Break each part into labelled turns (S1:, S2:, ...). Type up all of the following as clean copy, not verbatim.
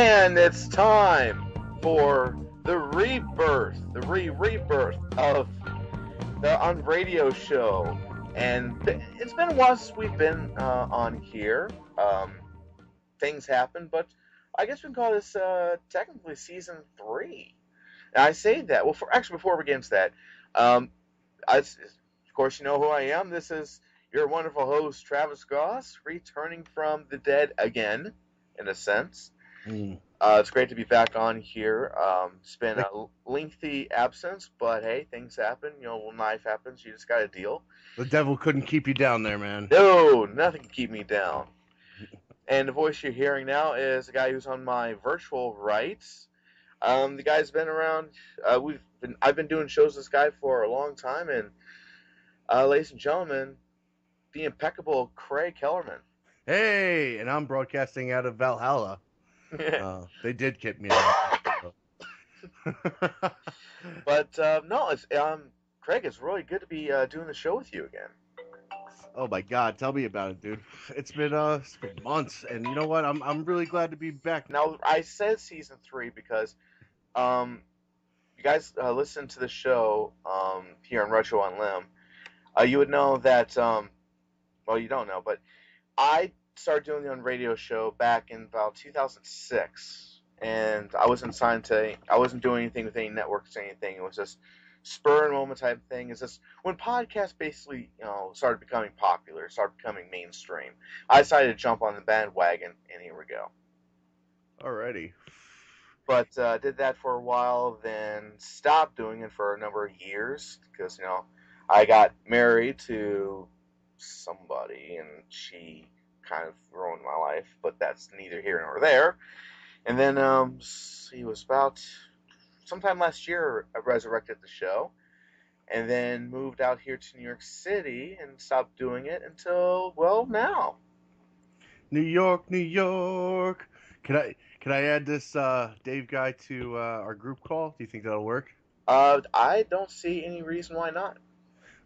S1: And it's time for the rebirth of the UnRadio Show. And it's been a while since we've been on here. Things happen, but I guess we can call this technically season 3. And I say that, well, before we get into that, of course you know who I am. This is your wonderful host, Travis Goss, returning from the dead again, in a sense. It's great to be back on here. It's been a lengthy absence, but hey, things happen. You know, when life happens, you just got to deal.
S2: The devil couldn't keep you down there, man.
S1: No, nothing can keep me down. And the voice you're hearing now is a guy who's on my virtual right. The guy's been around. I've been doing shows with this guy for a long time, and ladies and gentlemen, the impeccable Craig Kellerman.
S2: Hey, and I'm broadcasting out of Valhalla. They did kick me out.
S1: But no, it's Craig. It's really good to be doing the show with you again.
S2: Oh my God, tell me about it, dude. It's been months, and you know what? I'm really glad to be back.
S1: Now, I said season 3 because you guys listen to the show here on Retro Unlim. You would know that. Well, you don't know, but I started doing the UnRadio Show back in about 2006, and I wasn't doing anything with any networks or anything. It was just spur and moment type thing. It's just when podcasts basically, started becoming popular, started becoming mainstream, I decided to jump on the bandwagon, and here we go.
S2: Alrighty.
S1: But did that for a while, then stopped doing it for a number of years because, I got married to somebody, and she kind of ruined my life, but that's neither here nor there. And then, it was about sometime last year, I resurrected the show, and then moved out here to New York City and stopped doing it until, well, now.
S2: New York, New York. Can I add this Dave guy to our group call? Do you think that'll work?
S1: I don't see any reason why not.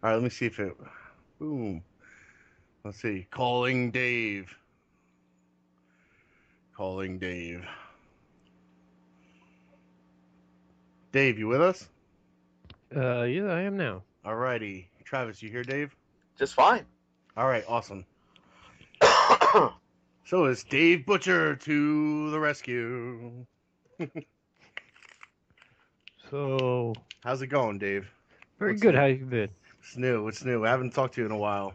S2: All right, let me see if it... Boom. Let's see. Calling Dave. Calling Dave. Dave, you with us?
S3: Yeah, I am now.
S2: Alrighty. Travis, you here, Dave?
S1: Just fine.
S2: Alright, awesome. So it's Dave Butcher to the rescue.
S3: So...
S2: How's it going, Dave?
S3: Very good. How you been?
S2: What's new? I haven't talked to you in a while.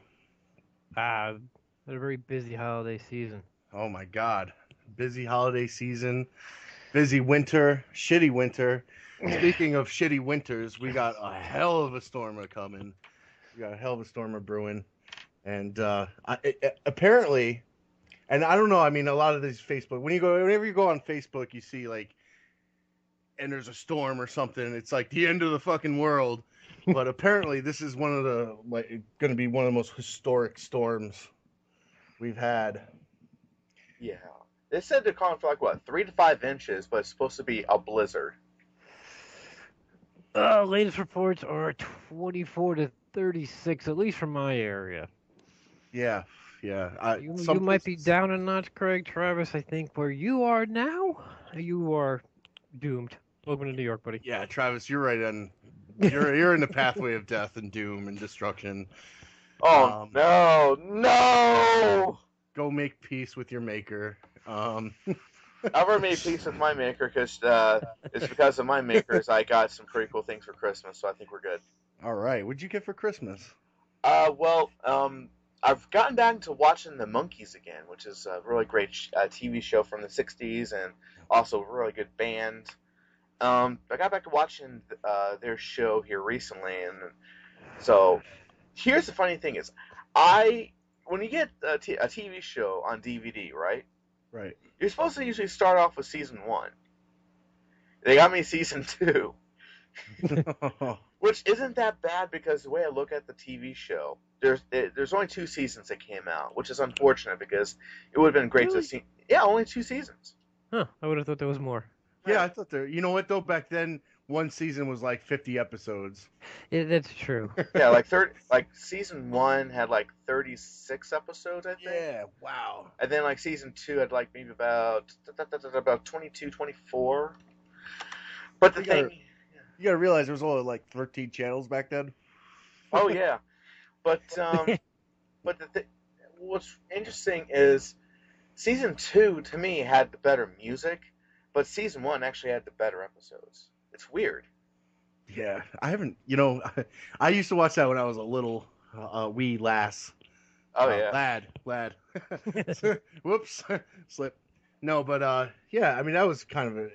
S3: Had a very busy holiday season.
S2: Oh my God. Busy holiday season. Busy winter. Shitty winter. Speaking of shitty winters, we got a hell of a storm coming. We got a hell of a storm brewing. And apparently, and I don't know, I mean, a lot of these Facebook, whenever you go on Facebook, you see and there's a storm or something, it's like the end of the fucking world. But apparently this is one of the, going to be one of the most historic storms we've had.
S1: Yeah. They said they're calling for 3 to 5 inches, but it's supposed to be a blizzard.
S3: Latest reports are 24 to 36, at least from my area.
S2: Yeah.
S3: You might be down a notch, Craig. Travis, I think where you are now, you are doomed. Welcome to New York, buddy.
S2: Yeah, Travis, you're right on. You're in the pathway of death and doom and destruction.
S1: Oh, no!
S2: Go make peace with your maker.
S1: I've already made peace with my maker because it's because of my makers I got some pretty cool things for Christmas, so I think we're good.
S2: All right. What'd you get for Christmas?
S1: I've gotten back to watching The Monkees again, which is a really great TV show from the 60s and also a really good band. I got back to watching their show here recently, and so here's the funny thing is, when you get a TV show on DVD, right?
S2: Right.
S1: You're supposed to usually start off with season 1. They got me season 2. Which isn't that bad because the way I look at the TV show, there's only 2 seasons that came out, which is unfortunate because it would have been great to see. Yeah, only 2 seasons.
S3: Huh, I would have thought there was more.
S2: Yeah, I thought you know what though, back then one season was like 50 episodes.
S3: Yeah, that's true.
S1: Yeah, like season 1 had like 36 episodes, I think.
S2: Yeah, wow.
S1: And then like season 2 had like maybe about 22, 24. But the thing,
S2: you gotta realize there was only like 13 channels back then.
S1: oh yeah, but what's interesting is season 2 to me had the better music, but season 1 actually had the better episodes. It's weird.
S2: Yeah, I haven't. I used to watch that when I was a little wee lass.
S1: Oh yeah,
S2: lad. Whoops, slip. No, but yeah, I mean that was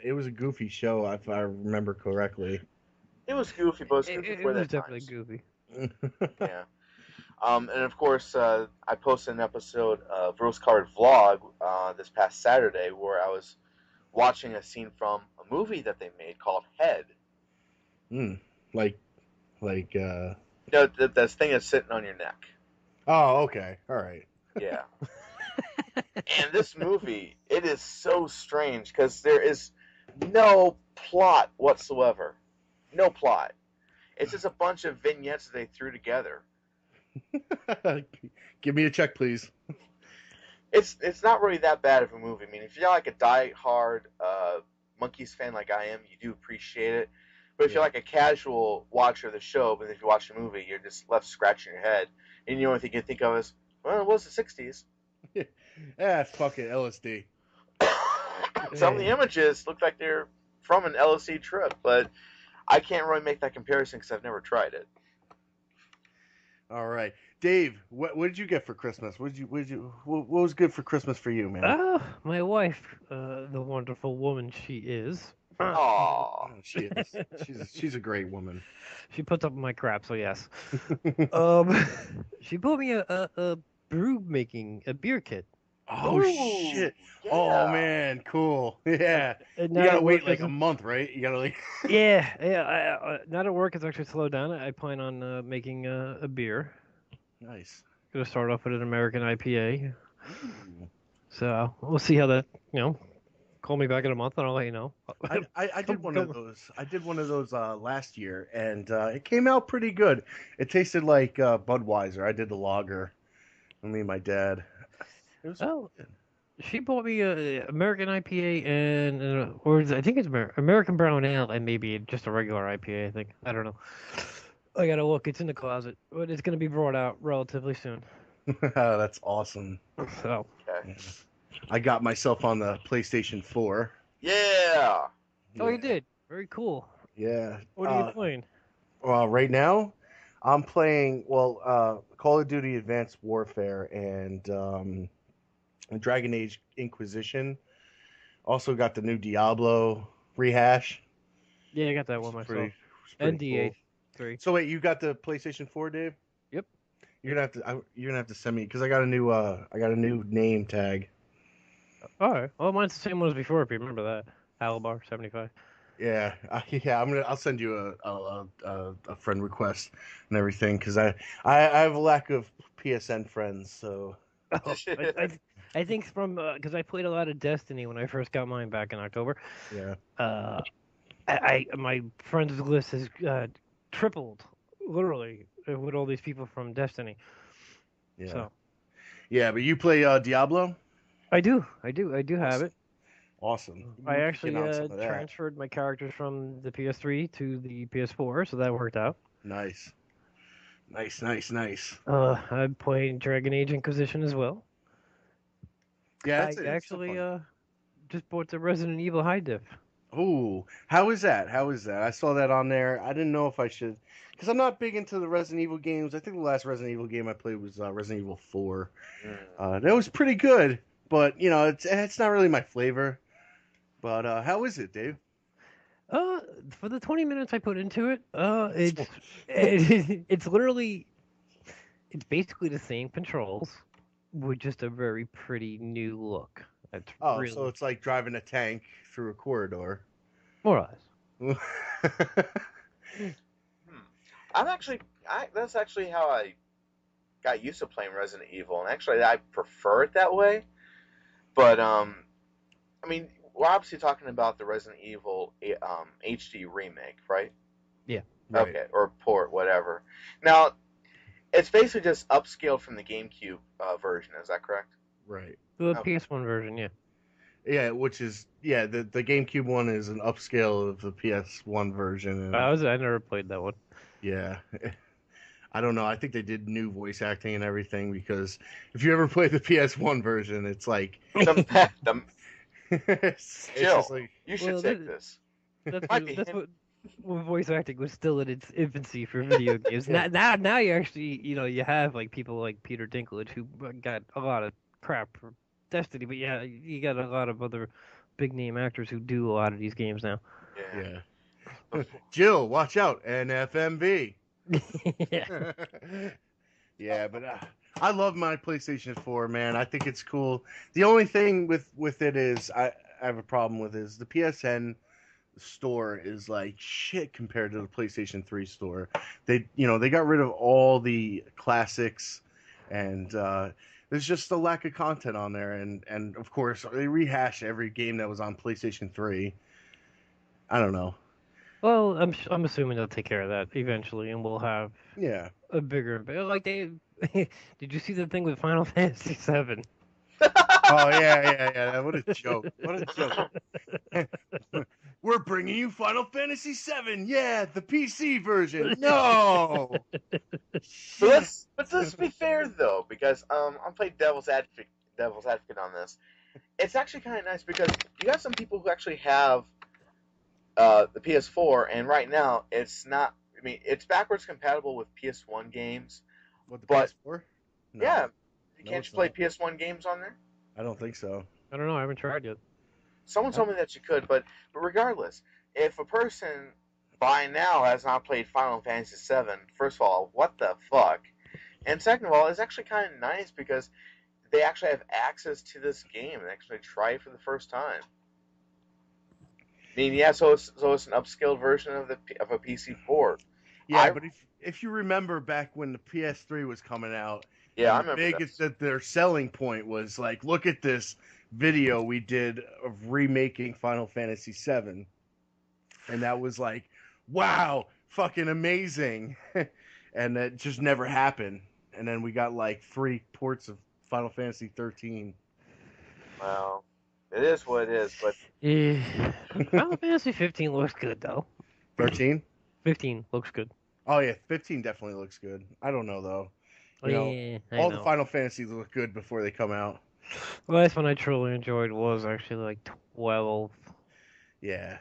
S2: it was a goofy show if I remember correctly.
S1: it was goofy, but it was goofy for that
S3: was definitely goofy.
S1: Yeah. And of course, I posted an episode of Rose Colored Vlog this past Saturday where I was watching a scene from a movie that they made called Head.
S2: Like.
S1: No, that thing is sitting on your neck.
S2: Oh, okay, all right.
S1: Yeah. And this movie, it is so strange because there is no plot whatsoever. No plot. It's just a bunch of vignettes that they threw together.
S2: Give me a check, please.
S1: It's not really that bad of a movie. I mean, if you're like a die-hard Monkees fan like I am, you do appreciate it. But if you're like a casual watcher of the show, but if you watch the movie, you're just left scratching your head. And the only thing you think of is, well, it was the 60s.
S2: Yeah, it's fucking LSD.
S1: Some of the images look like they're from an LSD trip, but I can't really make that comparison because I've never tried it.
S2: All right, Dave, what did you get for Christmas? What was good for Christmas for you, man?
S3: My wife, the wonderful woman she is.
S1: Aww.
S2: She is. She's a great woman.
S3: She puts up with my crap, so yes. She bought me a beer kit.
S2: Oh, shit!
S1: Yeah.
S2: Oh man, cool. Yeah, you gotta wait like a month, right? You gotta like.
S3: Yeah. Not at work. It's actually slowed down. I plan on making a beer.
S2: Nice.
S3: Gonna start off with an American IPA.
S2: Ooh.
S3: So we'll see how that. Call me back in a month and I'll let you know.
S2: I did one of those. I did one of those last year, and it came out pretty good. It tasted like Budweiser. I did the lager. Me and my dad. It was good.
S3: She bought me a American IPA and or I think it's American Brown Ale and maybe just a regular IPA. I think I don't know. I gotta look. It's in the closet, but it's gonna be brought out relatively soon.
S2: That's awesome.
S3: So.
S1: Okay.
S2: Yeah. I got myself on the PlayStation 4.
S1: Yeah.
S3: Oh, you did? Very cool.
S2: Yeah.
S3: What are you playing?
S2: Right now, I'm playing Call of Duty Advanced Warfare and Dragon Age Inquisition. Also got the new Diablo rehash.
S3: Yeah, I got that one myself. And DH3. Cool.
S2: So wait, you got the PlayStation 4, Dave?
S3: Yep.
S2: You're gonna have to send me because I got a new name tag.
S3: All right. Well, mine's the same one as before. If you remember that, Alabar 75.
S2: Yeah, I'll send you a friend request and everything because I have a lack of PSN friends. So
S3: I think from because I played a lot of Destiny when I first got mine back in October.
S2: Yeah.
S3: My friends list has tripled literally with all these people from Destiny.
S2: Yeah.
S3: So.
S2: Yeah, but you play Diablo?
S3: I do have it.
S2: Awesome.
S3: I actually transferred my characters from the PS3 to the PS4, so that worked out.
S2: Nice.
S3: I'm playing Dragon Age Inquisition as well.
S2: Yeah,
S3: I actually just bought the Resident Evil High Diff.
S2: Ooh, how is that? I saw that on there. I didn't know if I should, because I'm not big into the Resident Evil games. I think the last Resident Evil game I played was Resident Evil 4. That was pretty good, but it's not really my flavor. But how is it, Dave?
S3: For the 20 minutes I put into it, it's literally, it's basically the same controls with just a very pretty new look.
S2: So it's like driving a tank through a corridor.
S3: More or less.
S1: That's actually how I got used to playing Resident Evil, and actually I prefer it that way. But I mean, we're obviously talking about the Resident Evil HD remake, right?
S3: Yeah.
S2: Right.
S1: Okay, or port, whatever. Now, it's basically just upscaled from the GameCube version. Is that correct?
S2: Right.
S3: The
S1: Okay.
S3: PS1 version, yeah.
S2: Yeah, which is the GameCube one is an upscale of the PS1 version. And,
S3: I never played that one.
S2: yeah. I don't know. I think they did new voice acting and everything because if you ever play the PS1 version, it's like it's
S1: Jill,
S2: just like
S1: you should
S3: Well,
S1: take this.
S3: That's
S1: Might be
S3: that's
S1: hint-
S3: what when voice acting was still in its infancy for video games. Now you actually you have like people like Peter Dinklage who got a lot of crap for Destiny, but yeah, you got a lot of other big name actors who do a lot of these games now.
S1: Yeah.
S2: yeah. Jill, watch out, NFMV.
S3: Yeah.
S2: Yeah, but I love my PlayStation 4, man. I think it's cool. The only thing with it is I have a problem with is the PSN store is like shit compared to the PlayStation 3 store. They got rid of all the classics and there's just a lack of content on there and of course they rehash every game that was on PlayStation 3. I don't know.
S3: Well, I'm assuming they'll take care of that eventually, and we'll have
S2: Yeah.
S3: a bigger. Like they, did you see the thing with Final Fantasy VII?
S2: Oh yeah. What a joke. What a joke. We're bringing you Final Fantasy VII. Yeah, the PC version. No.
S1: But let's be fair though, because I'm playing devil's advocate on this. It's actually kind of nice because you got some people who actually have the PS4, and right now it's not. I mean, it's backwards compatible with PS1 games.
S2: What, the
S1: But-
S2: PS4? No,
S1: Yeah,
S2: No,
S1: can't
S2: it's
S1: you play
S2: not.
S1: PS1 games on there?
S2: I don't think so.
S3: I don't know. I haven't tried yet.
S1: Someone told me that you could, but regardless, if a person by now has not played Final Fantasy VII, first of all, what the fuck? And second of all, it's actually kind of nice because they actually have access to this game and actually try it for the first time. I mean, yeah, so it's an upscaled version of a PC port.
S2: Yeah, but if you remember back when the PS3 was coming out,
S1: Yeah, I
S2: and the
S1: remember
S2: biggest
S1: this.
S2: that their selling point was like, look at this video we did of remaking Final Fantasy VII, and that was like, wow, fucking amazing, and that just never happened. And then we got like 3 ports of Final Fantasy 13.
S1: Well, it is what it is, but
S3: Yeah. Final Fantasy 15 looks good though.
S2: 13?
S3: 15 looks good.
S2: Oh yeah, 15 definitely looks good. I don't know though.
S3: Oh,
S2: You know,
S3: yeah, I
S2: all
S3: know.
S2: the Final Fantasies look good before they come out.
S3: The last one I truly enjoyed was actually like 12.
S2: Yeah.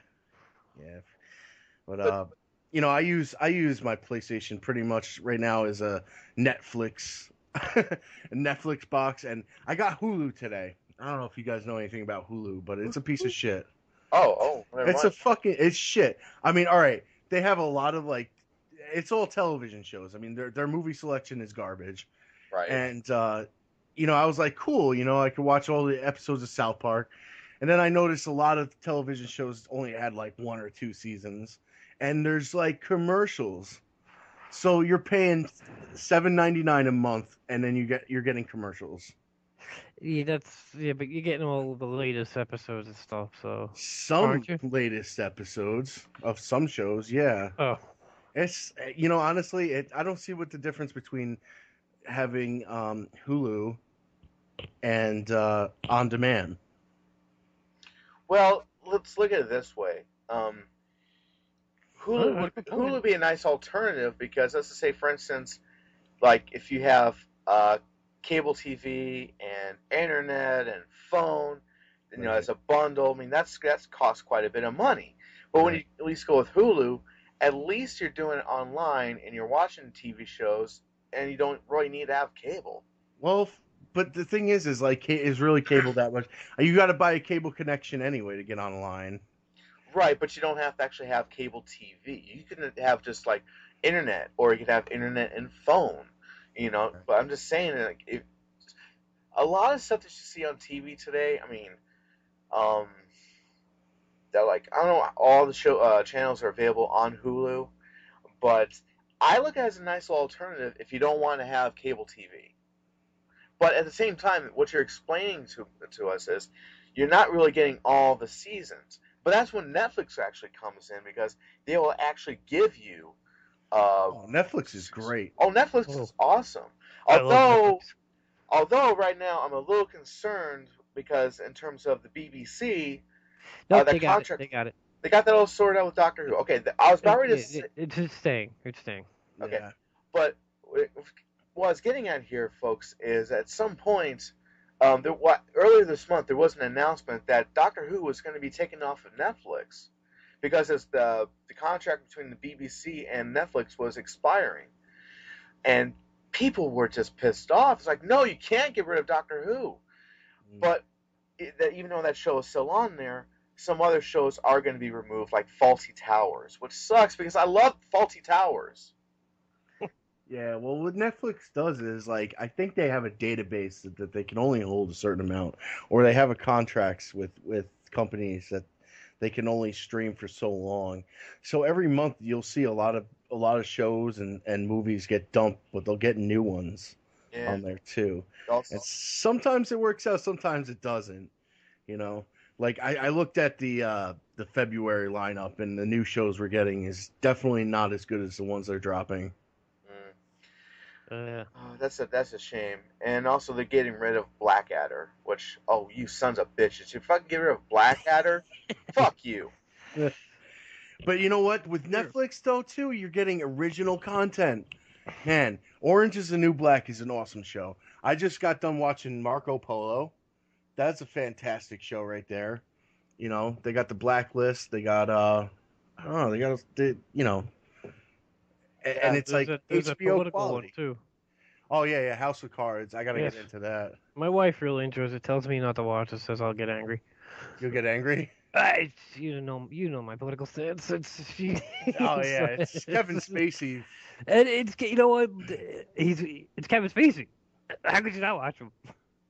S2: But I use my PlayStation pretty much right now as a Netflix box, and I got Hulu today. I don't know if you guys know anything about Hulu, but it's a piece of shit.
S1: never
S2: It's
S1: mind.
S2: it's shit. I mean, all right, they have a lot of like, it's all television shows. I mean, their movie selection is garbage,
S1: Right.
S2: and I was like, cool, I could watch all the episodes of South Park, and then I noticed a lot of television shows only had like 1 or 2 seasons, and there's like commercials, so you're paying $7.99 a month, and then you're getting commercials.
S3: Yeah, but you're getting all the latest episodes and stuff, so.
S2: Some
S3: Aren't you?
S2: latest episodes of some shows, yeah.
S3: Oh.
S2: It's honestly, I don't see what the difference between having Hulu and on demand.
S1: Well, let's look at it this way. Hulu would be a nice alternative because, let's just say, for instance, like if you have cable TV and internet and phone,
S2: Right.
S1: as a bundle. I mean, that's costs quite a bit of money. But when you at least go with Hulu, at least you're doing it online and you're watching TV shows, and you don't really need to have cable.
S2: Well, but the thing is like, is really cable that much? You got to buy a cable connection anyway to get online.
S1: Right, but you don't have to actually have cable TV. You can have just like internet, or you could have internet and phone. But I'm just saying, like, a lot of stuff that you see on TV today. I mean, that, like, I don't know, all the show channels are available on Hulu, but I look at it as a nice little alternative if you don't want to have cable TV. But at the same time, what you're explaining to us is you're not really getting all the seasons. But that's when Netflix actually comes in, because they will actually give you.
S2: Netflix is great.
S1: Oh, Netflix is awesome.
S3: I love Netflix.
S1: Although right now I'm a little concerned because in terms of the BBC,
S3: Nope,
S1: the
S3: they got
S1: contract,
S3: it. They got it.
S1: they got that all sorted out with Doctor Who. Okay, I was about ready to say,
S3: It's staying. It's staying.
S1: okay,
S2: Yeah.
S1: but what I was getting at here, folks, is at some point, earlier this month there was an announcement that Doctor Who was going to be taken off of Netflix because as the contract between the BBC and Netflix was expiring, and people were just pissed off. It's like, no, you can't get rid of Doctor Who. But even though that show is still on there, some other shows are going to be removed, like Faulty Towers, which sucks because I love Faulty Towers.
S2: Yeah, well, what Netflix does is, like, I think they have a database that they can only hold a certain amount, or they have a contracts with companies that they can only stream for so long. So every month you'll see a lot of shows and movies get dumped, but they'll get new ones on there too.
S1: Also,
S2: and sometimes it works out, sometimes it doesn't. You know, like I looked at the February lineup, and the new shows we're getting is definitely not as good as the ones they're dropping.
S3: Yeah.
S1: that's a shame. And also they're getting rid of Blackadder, which, oh, you sons of bitches! If you fucking get rid of Blackadder, fuck you.
S2: But you know what? With Netflix though too, you're getting original content. Man, Orange is the New Black is an awesome show. I just got done watching Marco Polo. That's a fantastic show right there. You know, they got the Blacklist. They got and it's like
S3: there's a
S2: HBO
S3: political
S2: quality
S3: one too.
S2: Oh yeah, House of Cards. I gotta
S3: Yes.
S2: get into that.
S3: My wife really enjoys it. Tells me not to watch it. Says I'll get angry.
S2: You'll get angry.
S3: You know my political stance. It's
S2: It's Kevin Spacey.
S3: And it's, you know what, it's Kevin Spacey. How could you not watch him?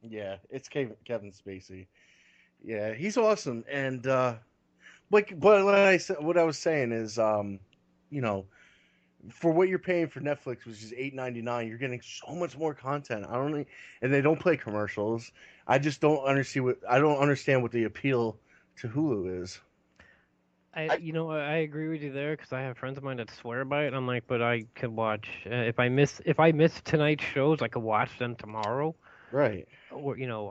S2: Yeah, it's Kevin Spacey. Yeah, he's awesome. And but what I was saying is, you know, for what you're paying for Netflix, which is $8.99, you're getting so much more content. And they don't play commercials. I just don't understand what the appeal to Hulu is.
S3: I agree with you there because I have friends of mine that swear by it. I'm like, but I could watch if I miss tonight's shows, I could watch them tomorrow.
S2: Right.
S3: Or now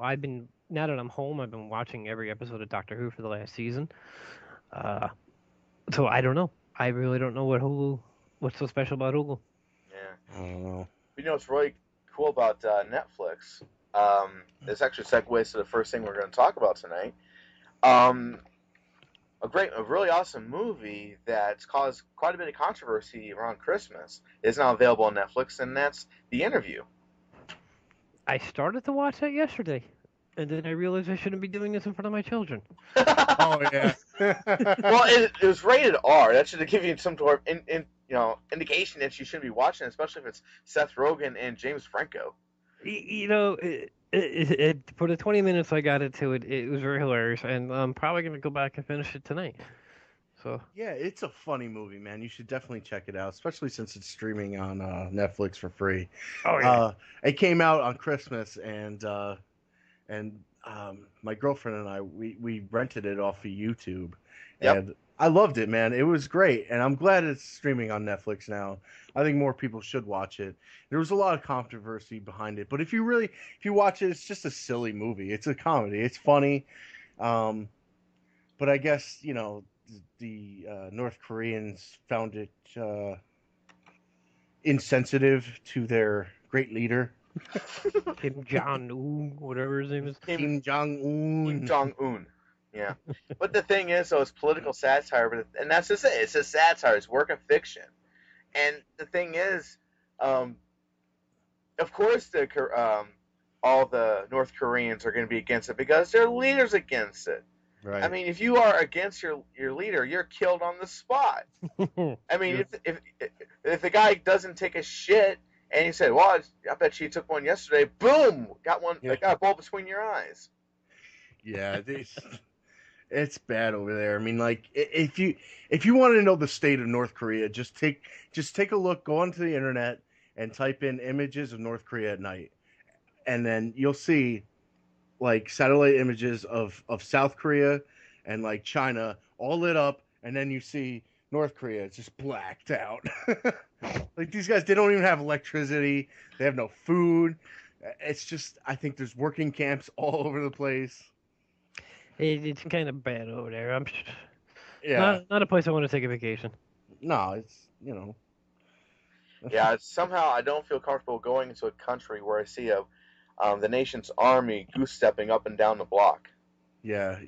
S3: that I'm home, I've been watching every episode of Doctor Who for the last season. So I don't know. I really don't know what's so special about Hulu.
S1: Yeah.
S2: I don't know.
S1: You know what's really cool about Netflix? This actually segues to the first thing we're going to talk about tonight. A really awesome movie that's caused quite a bit of controversy around Christmas is now available on Netflix, and that's The Interview.
S3: I started to watch that yesterday, and then I realized I shouldn't be doing this in front of my children.
S2: Oh yeah.
S1: Well, it was rated R. That should give you some sort of indication that you shouldn't be watching it, especially if it's Seth Rogen and James Franco.
S3: For the 20 minutes I got into it, it was very hilarious, and I'm probably going to go back and finish it tonight. So
S2: yeah, it's a funny movie, man. You should definitely check it out, especially since it's streaming on Netflix for free.
S3: Oh yeah.
S2: It came out on Christmas, and my girlfriend and I we rented it off of YouTube, and I loved it, man. It was great, and I'm glad it's streaming on Netflix now. I think more people should watch it. There was a lot of controversy behind it, but if you watch it, it's just a silly movie. It's a comedy. It's funny, but I guess the North Koreans found it insensitive to their great leader.
S3: Kim Jong-un, whatever his name is.
S2: Kim Jong-un.
S1: Kim Jong-un. Yeah. But the thing is, though, it's political satire, and that's just it. It's a satire. It's work of fiction. And the thing is, of course, all the North Koreans are going to be against it because their leader's against it.
S2: Right.
S1: I mean, if you are against your leader, you're killed on the spot. I mean, if the guy doesn't take a shit and you say, "Well, I bet you took one yesterday," boom, got one.
S2: Yeah.
S1: Got a bulb between your eyes.
S2: Yeah, it's bad over there. I mean, like if you want to know the state of North Korea, just take a look. Go onto the internet and type in images of North Korea at night, and then you'll see like satellite images of South Korea and like China all lit up, and then you see North Korea, it's just blacked out. Like these guys, they don't even have electricity. They have no food. It's just, I think there's working camps all over the place.
S3: It's kind of bad over there.
S2: Yeah.
S3: Not a place I want to take a vacation.
S2: No, it's, you know.
S1: Yeah, somehow I don't feel comfortable going into a country where I see the nation's army goose stepping up and down the block.
S2: Yeah.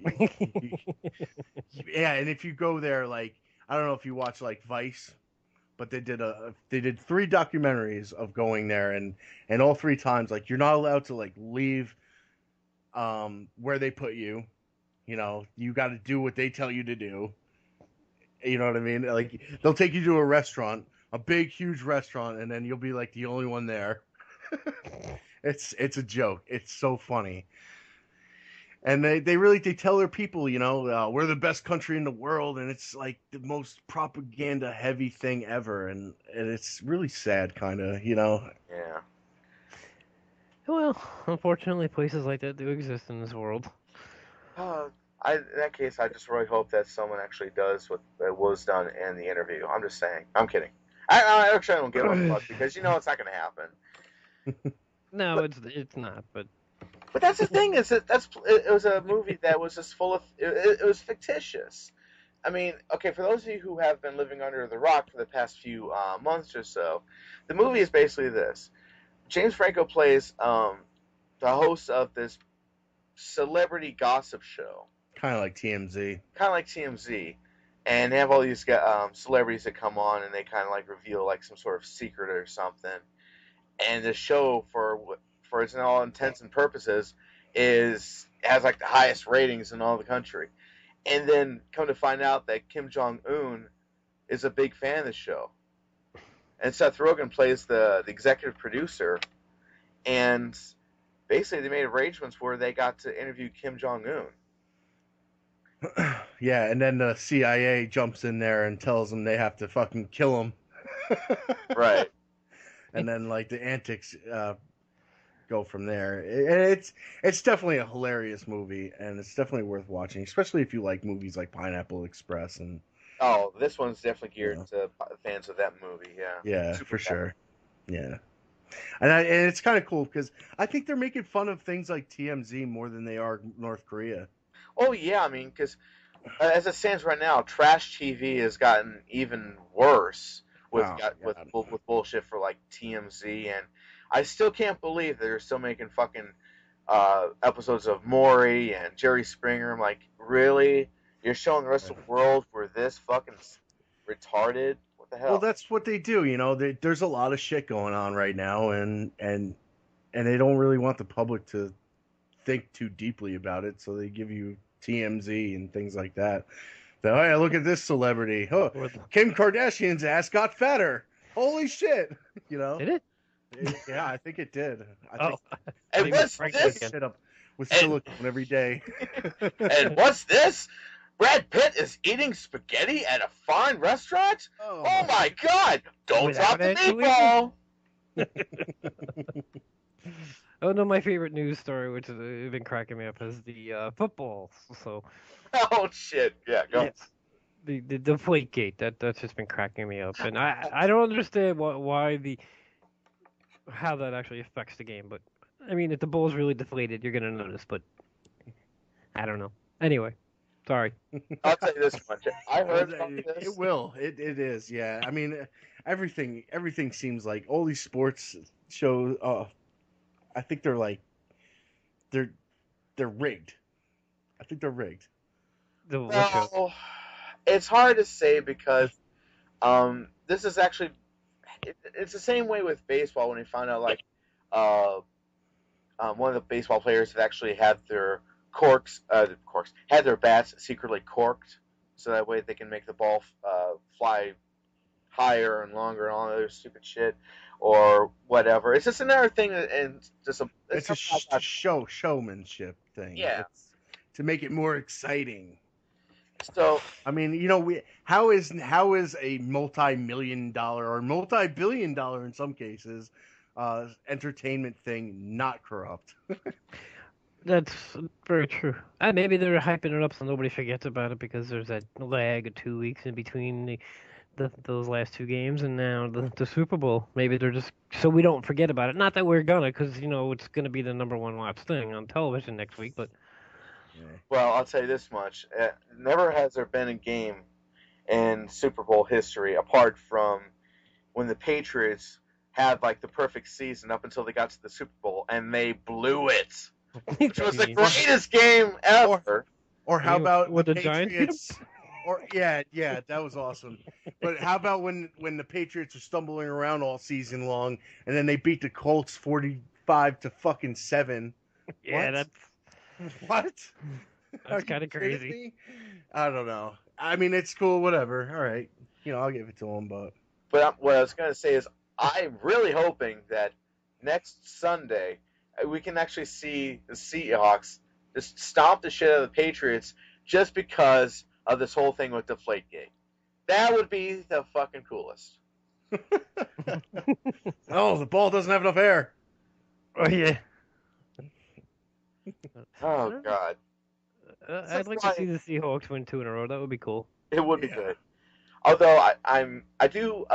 S2: Yeah, and if you go there, like, I don't know if you watch like Vice, but they did 3 documentaries of going there, and all 3 times, like, you're not allowed to like leave where they put you. You know, you got to do what they tell you to do. You know what I mean? Like, they'll take you to a restaurant, a big, huge restaurant, and then you'll be like the only one there. It's a joke. It's so funny. And they tell their people, you know, we're the best country in the world, and it's like the most propaganda heavy thing ever, and it's really sad, kind of, you know.
S1: Yeah.
S3: Well, unfortunately, places like that do exist in this world.
S1: In that case, I just really hope that someone actually does what was done in the interview. I'm just saying. I'm kidding. I actually don't give a fuck because you know it's not going to happen.
S3: No, it's not. But
S1: that's the thing is that it was a movie that was just full of it was fictitious. I mean, okay, for those of you who have been living under the rock for the past few months or so, the movie is basically this: James Franco plays the host of this celebrity gossip show.
S2: Kind of like TMZ. And they have all these celebrities that come on, and they kind of like reveal like some sort of secret or something. And the show, for its all intents and purposes, has like the highest ratings in all the country. And then come to find out that Kim Jong-un is a big fan of the show. And Seth Rogen plays the executive producer. And basically they made arrangements where they got to interview Kim Jong-un. Yeah, and then the CIA jumps in there and tells them they have to fucking kill him.
S1: Right.
S2: And then like the antics go from there. It's definitely a hilarious movie, and it's definitely worth watching, especially if you like movies like Pineapple Express. And
S1: this one's definitely geared to fans of that movie.
S2: Yeah, for sure. Yeah. And it's kind of cool because I think they're making fun of things like TMZ more than they are North Korea.
S1: Oh yeah, I mean, because as it stands right now, trash TV has gotten even worse with bullshit for like TMZ, and I still can't believe that they're still making fucking episodes of Maury and Jerry Springer. I'm like, really? You're showing the rest of the world we're this fucking retarded? What the hell?
S2: Well, that's what they do. You know, there's a lot of shit going on right now, and they don't really want the public to think too deeply about it, so they give you TMZ and things like that. So, hey, look at this celebrity. Oh, Kim Kardashian's ass got fatter. Holy shit! You know?
S3: Did it?
S2: Yeah, I think it did.
S1: And what's this?
S2: Shit up with silicone every day.
S1: And what's this? Brad Pitt is eating spaghetti at a fine restaurant? Oh my God! Don't drop the meatball!
S3: Oh no, my favorite news story, which has been cracking me up, is the football. So.
S1: Oh shit! Yeah, go.
S3: Yes. The Deflategate that's just been cracking me up, and I don't understand how that actually affects the game. But I mean, if the ball's really deflated, you're gonna notice. But I don't know. Anyway, sorry.
S1: I'll tell you this much. I heard about this.
S2: It will. It is. Yeah. I mean, everything seems like all these sports shows. I think they're rigged. I think they're rigged.
S1: Well, it's hard to say because this is actually it's the same way with baseball when we found out like one of the baseball players had actually had their had their bats secretly corked so that way they can make the ball fly higher and longer and all that other stupid shit or whatever. It's just another thing, and it's
S2: a showmanship thing.
S1: Yeah,
S2: to make it more exciting.
S1: So
S2: I mean, you know, how is a multi-million-dollar or multi-billion-dollar in some cases entertainment thing not corrupt?
S3: That's very true. Maybe they're hyping it up so nobody forgets about it because there's that lag of 2 weeks in between those last two games and now the Super Bowl. Maybe they're just so we don't forget about it. Not that we're gonna, because it's gonna be the number one watched thing on television next week. But
S1: Well, I'll tell you this much: never has there been a game in Super Bowl history, apart from when the Patriots had like the perfect season up until they got to the Super Bowl and they blew it, which was the greatest game ever.
S2: Or how about
S3: with
S2: the
S3: the Giants?
S2: Patriots? Or yeah, that was awesome. But how about when the Patriots are stumbling around all season long and then they beat the Colts 45-7?
S3: Yeah,
S2: What?
S3: that's kind of crazy.
S2: I don't know. I mean, it's cool, whatever. All right, I'll give it to them, but.
S1: But what I was going to say is, I'm really hoping that next Sunday we can actually see the Seahawks just stomp the shit out of the Patriots just because of this whole thing with Deflategate. That would be the fucking coolest.
S2: Oh, the ball doesn't have enough air.
S3: Oh yeah.
S1: Oh God.
S3: I'd like to see the Seahawks win 2 in a row. That would be cool.
S1: It would be good. Although I do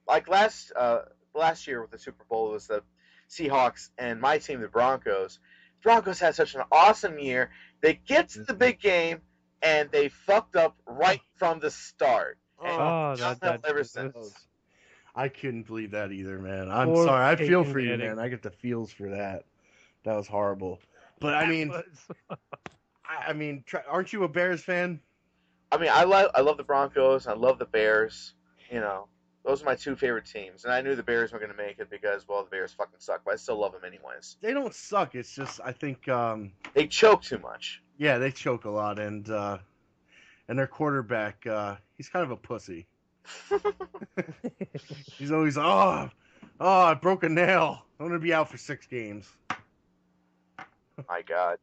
S1: like last year with the Super Bowl, it was the Seahawks and my team, the Broncos. Broncos had such an awesome year. They get to the big game and they fucked up right from the start. And ever since.
S2: I couldn't believe that either, man. I'm sorry. I feel for you, man. I get the feels for that. That was horrible. But I mean, aren't you a Bears fan?
S1: I mean, I love the Broncos. I love the Bears. Those are my two favorite teams. And I knew the Bears were going to make it because, well, the Bears fucking suck. But I still love them anyways.
S2: They don't suck. It's just I think
S1: they choke too much.
S2: Yeah, they choke a lot, and their quarterback, he's kind of a pussy. He's always I broke a nail. I'm gonna be out for 6 games.
S1: My God.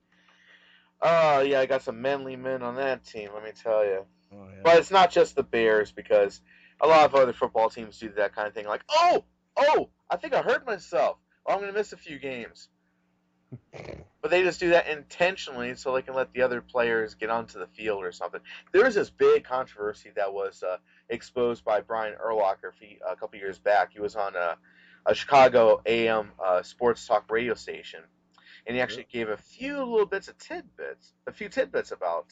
S1: Oh yeah, I got some manly men on that team. Let me tell you.
S2: Oh, yeah.
S1: But it's not just the Bears, because a lot of other football teams do that kind of thing. Like, I think I hurt myself. I'm gonna miss a few games. But they just do that intentionally so they can let the other players get onto the field or something. There was this big controversy that was exposed by Brian Urlacher a couple years back. He was on a Chicago AM sports talk radio station, and he actually gave a few tidbits about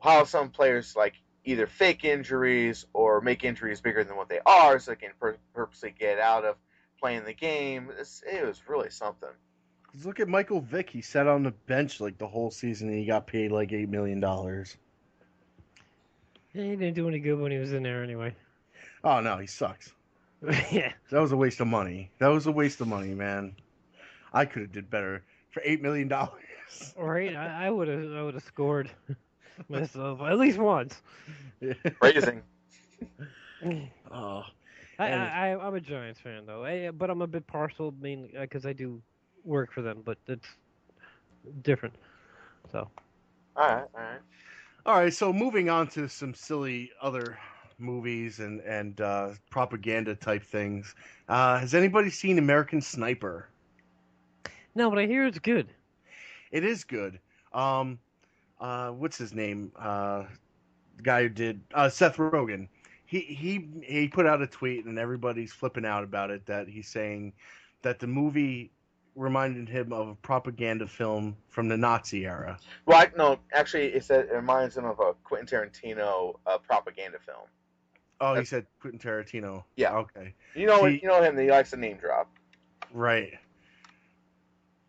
S1: how some players like either fake injuries or make injuries bigger than what they are, so they can purposely get out of playing the game. It was really something.
S2: Look at Michael Vick. He sat on the bench like the whole season and he got paid like $8 million.
S3: He didn't do any good when he was in there anyway.
S2: Oh, no, he sucks.
S3: Yeah.
S2: That was a waste of money. Man. I could have did better for $8 million.
S3: Right? I would have scored myself at least once.
S1: Raising.
S2: Oh.
S3: I'm a Giants fan, though. But I'm a bit partial, mainly because I do work for them, but it's different. So.
S1: All
S2: right. So moving on to some silly other movies and propaganda type things. Has anybody seen American Sniper?
S3: No, but I hear it's good.
S2: It is good. What's his name? The guy who did Seth Rogen. He put out a tweet and everybody's flipping out about it, that he's saying that the movie reminded him of a propaganda film from the Nazi era.
S1: Well, no, actually, it reminds him of a Quentin Tarantino propaganda film.
S2: Oh, he said Quentin Tarantino.
S1: Yeah.
S2: Okay.
S1: You know him. He likes to name drop.
S2: Right.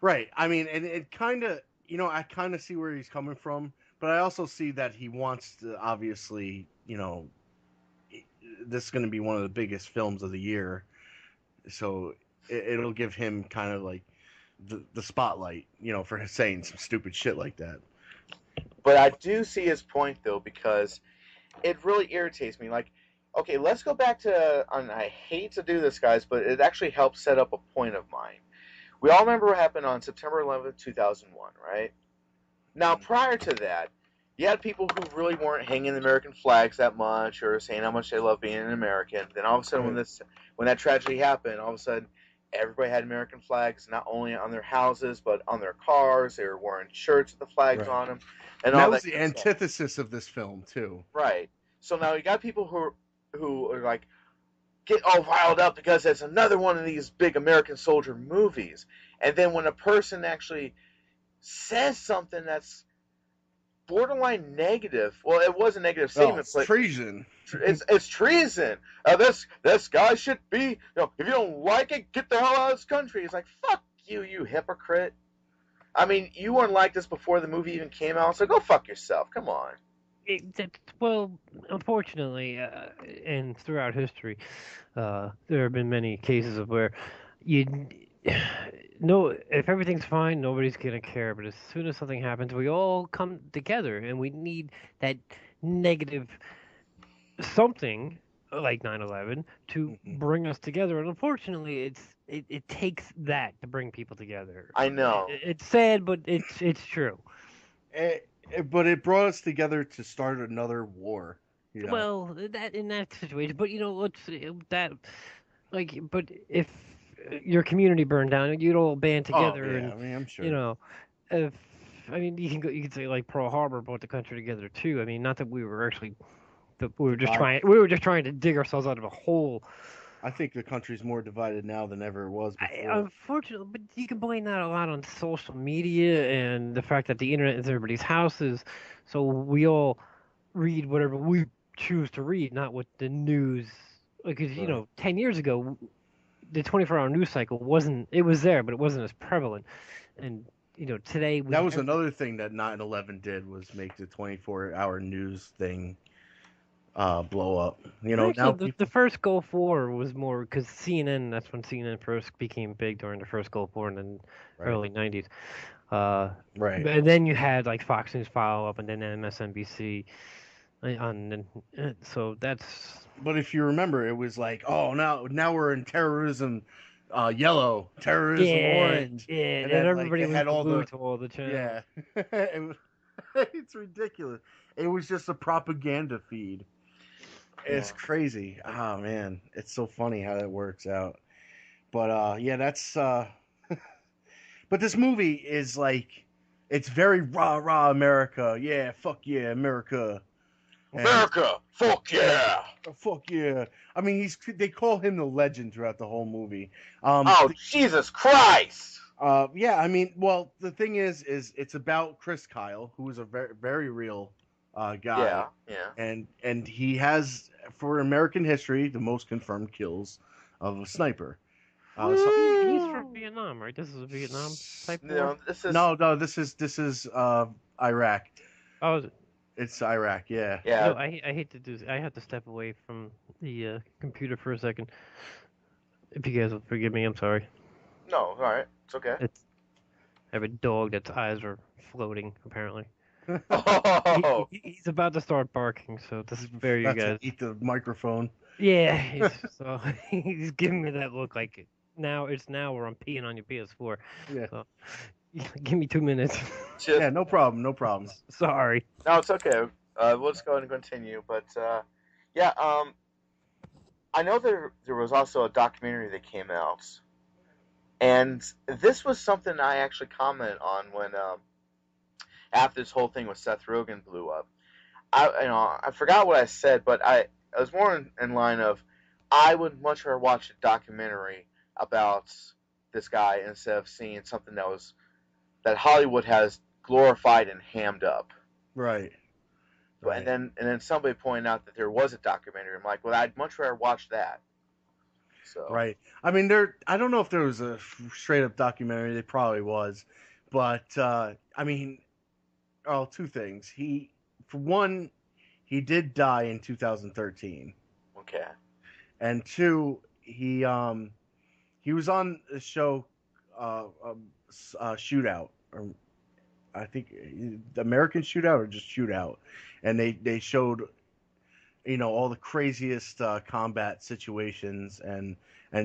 S2: I mean, and it kind of, I kind of see where he's coming from, but I also see that he wants to, obviously, this is going to be one of the biggest films of the year, so it'll give him kind of like the spotlight, for saying some stupid shit like that.
S1: But I do see his point, though, because it really irritates me. Like, okay, let's go back to, and I hate to do this, guys, but it actually helps set up a point of mine. We all remember what happened on September 11th, 2001, right? Now, prior to that, you had people who really weren't hanging the American flags that much or saying how much they love being an American. Then all of a sudden, when that tragedy happened, all of a sudden, everybody had American flags, not only on their houses, but on their cars. They were wearing shirts with the flags
S2: Right.
S1: on them. And
S2: And
S1: all
S2: that was
S1: that
S2: the
S1: good stuff.
S2: antithesis of this film, too.
S1: Right. So now you got people who are like, get all riled up because it's another one of these big American soldier movies. And then when a person actually says something that's borderline negative, well, it was a negative statement,
S2: It's
S1: but
S2: treason.
S1: it's treason. This guy should be, if you don't like it, get the hell out of this country. It's like, fuck you, you hypocrite. I mean, you weren't like this before the movie even came out, so go fuck yourself. Come on.
S3: Well, unfortunately, and throughout history, there have been many cases of where you no, if everything's fine, nobody's gonna care. But as soon as something happens, we all come together, and we need that negative something like 9/11 to bring us together. And unfortunately, it takes that to bring people together.
S1: I know.
S3: It's sad, but it's true.
S2: But it brought us together to start another war. You know?
S3: Well, that in that situation, but let's but if your community burned down, you'd all band together,
S2: yeah,
S3: and
S2: I mean, I'm sure.
S3: if you can say like Pearl Harbor brought the country together too. I mean, not that we were actually, we were just trying to dig ourselves out of a hole.
S2: I think the country's more divided now than ever it was before.
S3: Unfortunately, but you can blame that a lot on social media and the fact that the internet is everybody's houses, so we all read whatever we choose to read, not what the news. Because 10 years ago, the 24-hour news cycle wasn't. It was there, but it wasn't as prevalent. And today
S2: that was another thing that 9/11 did, was make the 24-hour news thing blow up.
S3: Actually, the first Gulf War was more because CNN. That's when CNN first became big, during the first Gulf War in the early '90s.
S2: Right.
S3: And then you had like Fox News follow up, and then MSNBC. So that's.
S2: But if you remember, it was like, oh, now we're in terrorism, yellow, terrorism, orange.
S3: Yeah, and then everybody was
S2: had all
S3: the channels.
S2: Yeah, it's ridiculous. It was just a propaganda feed. It's crazy. Oh man, it's so funny how that works out. But that's. But this movie is like, it's very rah America. Yeah, fuck yeah, America.
S1: America, fuck yeah.
S2: Fuck yeah. I mean, they call him the legend throughout the whole movie.
S1: Jesus Christ.
S2: Yeah, I mean, well, the thing is it's about Chris Kyle, who is a very, very real guy.
S1: Yeah.
S2: And he has, for American history, the most confirmed kills of a sniper.
S3: So he's from Vietnam, right? This is a Vietnam type war?
S2: No, this is Iraq.
S3: Oh, is it?
S2: It's Iraq, yeah.
S1: Yeah.
S3: I hate to do this. I have to step away from the computer for a second. If you guys will forgive me, I'm sorry.
S1: No, all right. It's okay.
S3: I have a dog that's eyes are floating, apparently.
S1: Oh.
S3: He's about to start barking, so this is for you guys.
S2: Eat the microphone.
S3: Yeah, so he's giving me that look like now where I'm peeing on your PS4.
S2: Yeah.
S3: So, give me 2 minutes.
S2: Yeah, no problem.
S3: Sorry.
S1: No, it's okay. We'll just go ahead and continue. But I know there was also a documentary that came out, and this was something I actually commented on when after this whole thing with Seth Rogen blew up. I forgot what I said, but I was more in line of, I would much rather watch a documentary about this guy instead of seeing something that Hollywood has glorified and hammed up.
S2: Right.
S1: And then somebody pointed out that there was a documentary. I'm like, well, I'd much rather watch that. So.
S2: Right. I mean, I don't know if there was a straight up documentary. There probably was, but I mean, two things. For one, he did die in 2013.
S1: Okay.
S2: And two, he was on a show, Shootout, or I think the American Shootout or just Shootout, and they showed, all the craziest combat situations and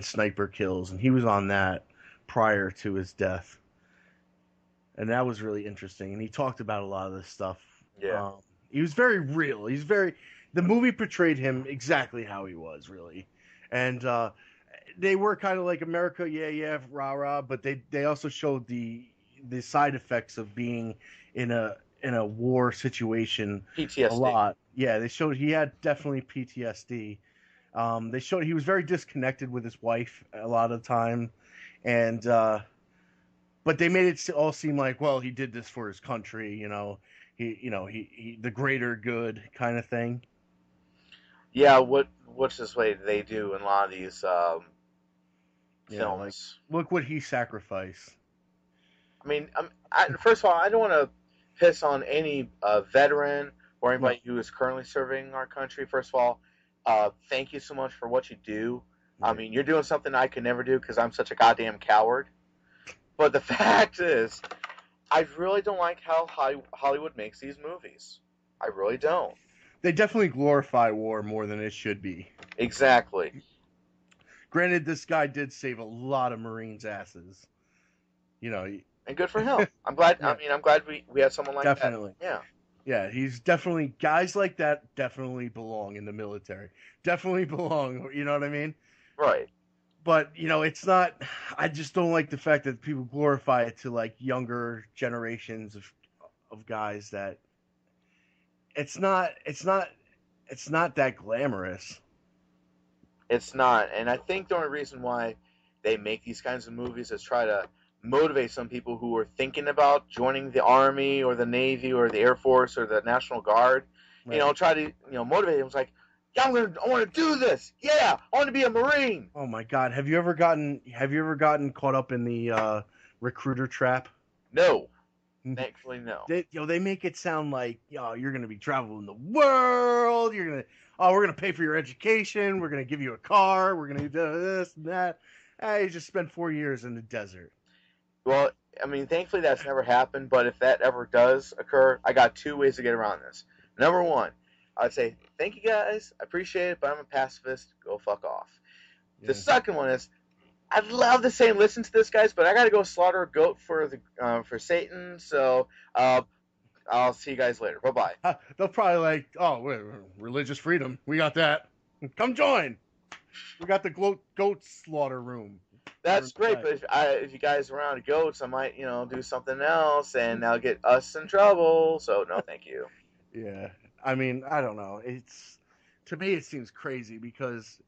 S2: sniper kills, and he was on that prior to his death, and that was really interesting. And he talked about a lot of this stuff.
S1: Yeah.
S2: He was very real. The movie portrayed him exactly how he was, really, and they were kind of like America, yeah, rah rah, but they also showed the side effects of being in a war situation
S1: PTSD.
S2: a lot. Yeah, they showed he had definitely PTSD. They showed he was very disconnected with his wife a lot of the time, and but they made it all seem like, well, he did this for his country, he the greater good kind of thing.
S1: Yeah, what's this way they do in a lot of these
S2: Yeah, like
S1: films?
S2: look what he sacrificed.
S1: I mean, first of all, I don't want to piss on any veteran or anybody who is currently serving our country. First of all, thank you so much for what you do.
S2: Right.
S1: I mean, you're doing something I could never do because I'm such a goddamn coward. But the fact is, I really don't like how Hollywood makes these movies. I really don't.
S2: They definitely glorify war more than it should be.
S1: Exactly.
S2: Granted, this guy did save a lot of Marines' asses.
S1: And good for him. I'm glad.
S2: Yeah.
S1: I mean, I'm glad we had someone like
S2: Definitely.
S1: that. Yeah.
S2: Yeah, he's definitely guys like that definitely belong in the military. Definitely belong. You know what I mean?
S1: Right.
S2: But it's not. I just don't like the fact that people glorify it to like younger generations of guys that. It's not that glamorous.
S1: It's not, and I think the only reason why they make these kinds of movies is try to motivate some people who are thinking about joining the Army or the Navy or the Air Force or the National Guard.
S2: Right.
S1: Try to motivate them. It's like, yeah, I want to do this. Yeah, I want to be a Marine.
S2: Oh my God, have you ever gotten caught up in the recruiter trap?
S1: No, thankfully no.
S2: They make it sound like you're gonna be traveling the world. We're gonna pay for your education. We're gonna give you a car. We're gonna do this and that. You just spent 4 years in the desert.
S1: Well, I mean, thankfully that's never happened, but if that ever does occur, I got 2 ways to get around this. Number one, I'd say, thank you guys, I appreciate it, but I'm a pacifist, go fuck off. Yeah. The second one is, I'd love to say listen to this, guys, but I gotta go slaughter a goat for Satan, so I'll see you guys later. Bye-bye.
S2: They'll probably religious freedom, we got that. Come join. We got the goat slaughter room.
S1: That's great, but if you guys are around goats, I might, do something else, and that'll get us in trouble. So no, thank you.
S2: Yeah, I mean, I don't know. To me, it seems crazy because,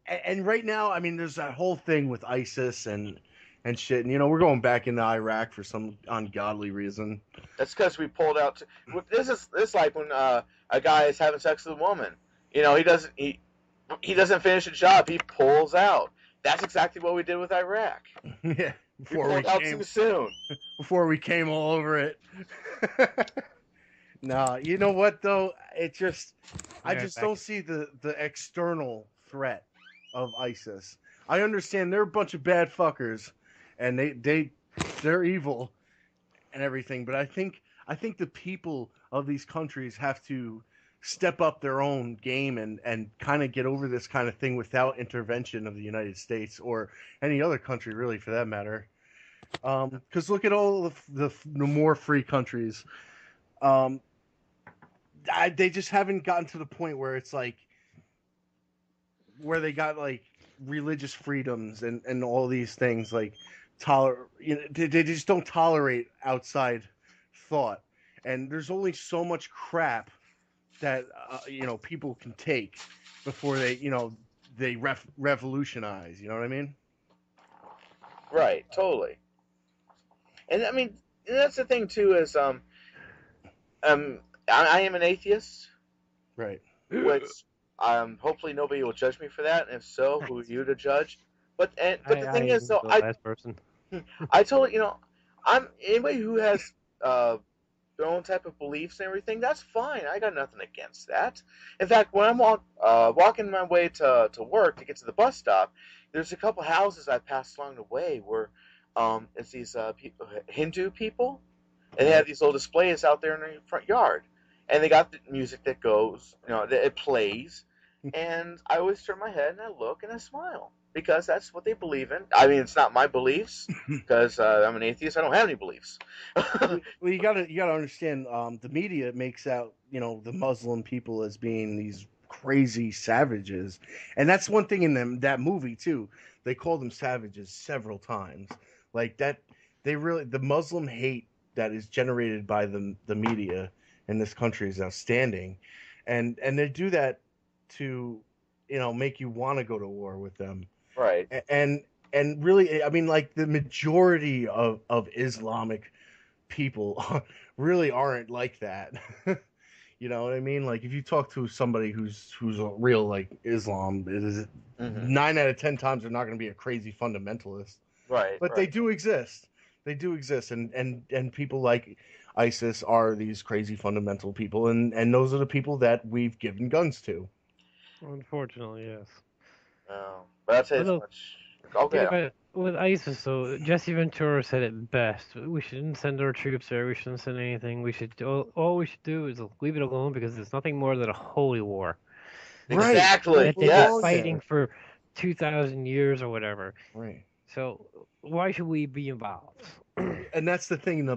S2: and right now, I mean, there's that whole thing with ISIS and shit, and we're going back into Iraq for some ungodly reason.
S1: That's because we pulled out. This is like when a guy is having sex with a woman. He doesn't finish a job. He pulls out. That's exactly what we did with Iraq.
S2: Yeah,
S1: before we came too soon.
S2: Before we came all over it. Nah, you know what though? I just don't see the external threat of ISIS. I understand they're a bunch of bad fuckers, and they're evil and everything. But I think the people of these countries have to step up their own game and kind of get over this kind of thing without intervention of the United States or any other country, really, for that matter. Because look at all the more free countries. They just haven't gotten to the point where it's like where they got like religious freedoms and all these things like they just don't tolerate outside thought, and there's only so much crap that people can take before they revolutionize. You know what I mean?
S1: Right, totally. And I mean, that's the thing too is I am an atheist,
S2: right?
S1: Which hopefully nobody will judge me for that. And if so, who are you to judge? But the thing is, though,
S3: last person.
S1: I told I'm anybody who has their own type of beliefs and everything. That's fine. I got nothing against that. In fact, when I'm walking my way to work to get to the bus stop, there's a couple houses I passed along the way where it's these Hindu people, and they have these little displays out there in the front yard, and they got the music that goes, it plays, and I always turn my head and I look and I smile. Because that's what they believe in. I mean, it's not my beliefs, because I'm an atheist. I don't have any beliefs.
S2: Well, you gotta understand. The media makes out, the Muslim people as being these crazy savages. And that's one thing in that movie too. They call them savages several times. Like that, the Muslim hate that is generated by the media in this country is outstanding, and they do that to, make you want to go to war with them.
S1: Right.
S2: And really, I mean, like the majority of Islamic people really aren't like that. You know what I mean? Like if you talk to somebody who's a real like Islam, it is 9 out of 10 times they're not going to be a crazy fundamentalist.
S1: Right.
S2: But they do exist. They do exist, and people like ISIS are these crazy fundamental people, and those are the people that we've given guns to.
S3: Unfortunately, yes.
S1: No, but I'll tell you this much. Okay.
S3: Yeah, with ISIS, so Jesse Ventura said it best. We shouldn't send our troops there. We shouldn't send anything. All we should do is leave it alone because it's nothing more than a holy war.
S1: Right. Exactly.
S3: That they've been fighting for 2,000 years or whatever.
S2: Right.
S3: So why should we be involved?
S2: And that's the thing.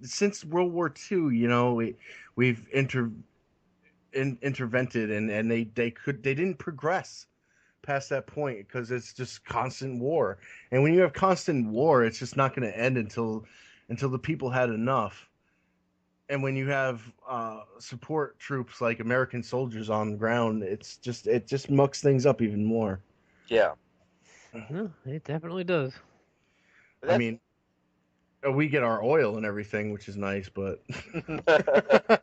S2: Since World War II, we've intervened, and they didn't progress past that point because it's just constant war. And when you have constant war, it's just not going to end until the people had enough. And when you have support troops like American soldiers on the ground, it just mucks things up even more.
S1: Yeah.
S3: No, it definitely does.
S2: I mean, we get our oil and everything, which is nice, but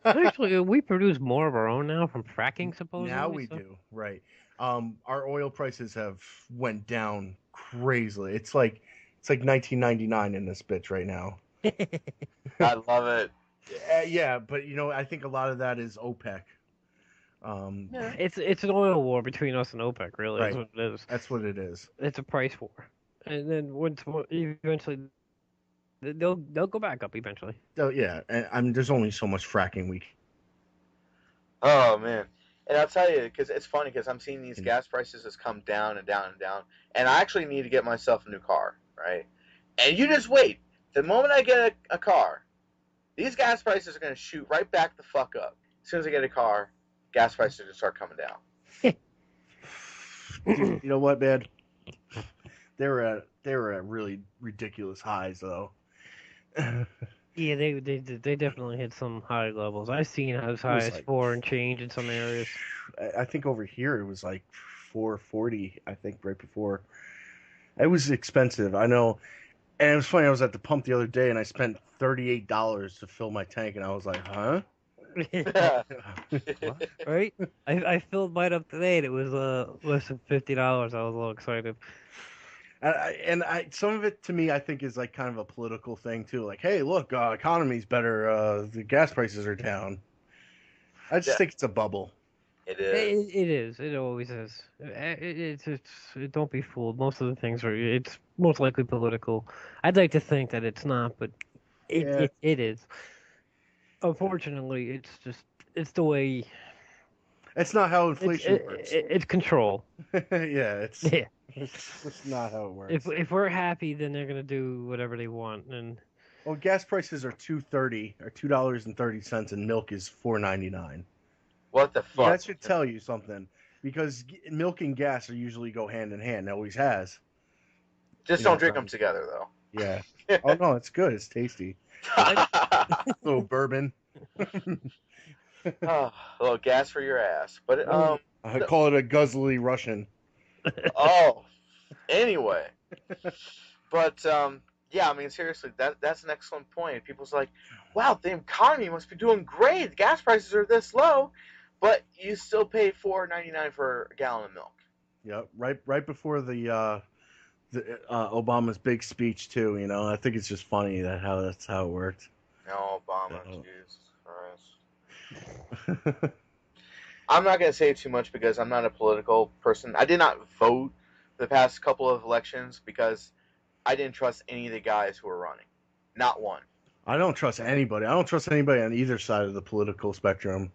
S3: actually, we produce more of our own now from fracking, supposedly.
S2: Now we do, right? Our oil prices have went down crazily. It's like 1999 in this bitch right now.
S1: I love it.
S2: Yeah, but I think a lot of that is OPEC.
S3: It's an oil war between us and OPEC, really.
S2: Right.
S3: That's what it is.
S2: That's what it is.
S3: It's a price war, and then eventually they'll go back up eventually.
S2: Oh yeah, and there's only so much fracking we.
S1: Oh man, and I'll tell you, because it's funny because I'm seeing these gas prices has come down and down and down, and I actually need to get myself a new car, right? And you just wait. The moment I get a car, these gas prices are going to shoot right back the fuck up. As soon as I get a car, gas prices are going to start coming down.
S2: You know what, man? They were at really ridiculous highs, though.
S3: Yeah, they definitely hit some high levels. I've seen as high as 4 and change in some areas.
S2: I think over here it was like 440. I think right before. It was expensive, I know. And it was funny. I was at the pump the other day, and I spent $38 to fill my tank, and I was like, "Huh?"
S3: Right? I filled mine up today, and it was less than $50. I was a little excited.
S2: And some of it to me, I think, is like kind of a political thing too. Like, hey, look, economy's better. The gas prices are down. I just think it's a bubble.
S1: It is.
S3: It is. It always is. Don't be fooled. Most of the things it's most likely political. I'd like to think that it's not, but it is. Unfortunately, it's the way.
S2: It's not how inflation works.
S3: It's control.
S2: It's not how it works.
S3: If we're happy, then they're gonna do whatever they want. And
S2: well, gas prices are $2.30 or $2.30, and milk is $4.99.
S1: What the fuck?
S2: That should tell you something, because milk and gas are usually go hand in hand. It always has.
S1: Just don't drink them together, though.
S2: Yeah. Oh no, it's good. It's tasty. A little bourbon.
S1: A little gas for your ass. But
S2: I call it a guzzly Russian.
S1: Oh, anyway. But yeah, I mean, seriously, that's an excellent point. People's like, wow, the economy must be doing great. The gas prices are this low, but you still pay $4.99 for a gallon of milk.
S2: Yep, right before the Obama's big speech too. I think it's just funny that's how it worked.
S1: No, Obama, Jesus Christ. I'm not going to say too much because I'm not a political person. I did not vote the past couple of elections because I didn't trust any of the guys who were running. Not one.
S2: I don't trust anybody. I don't trust anybody on either side of the political spectrum.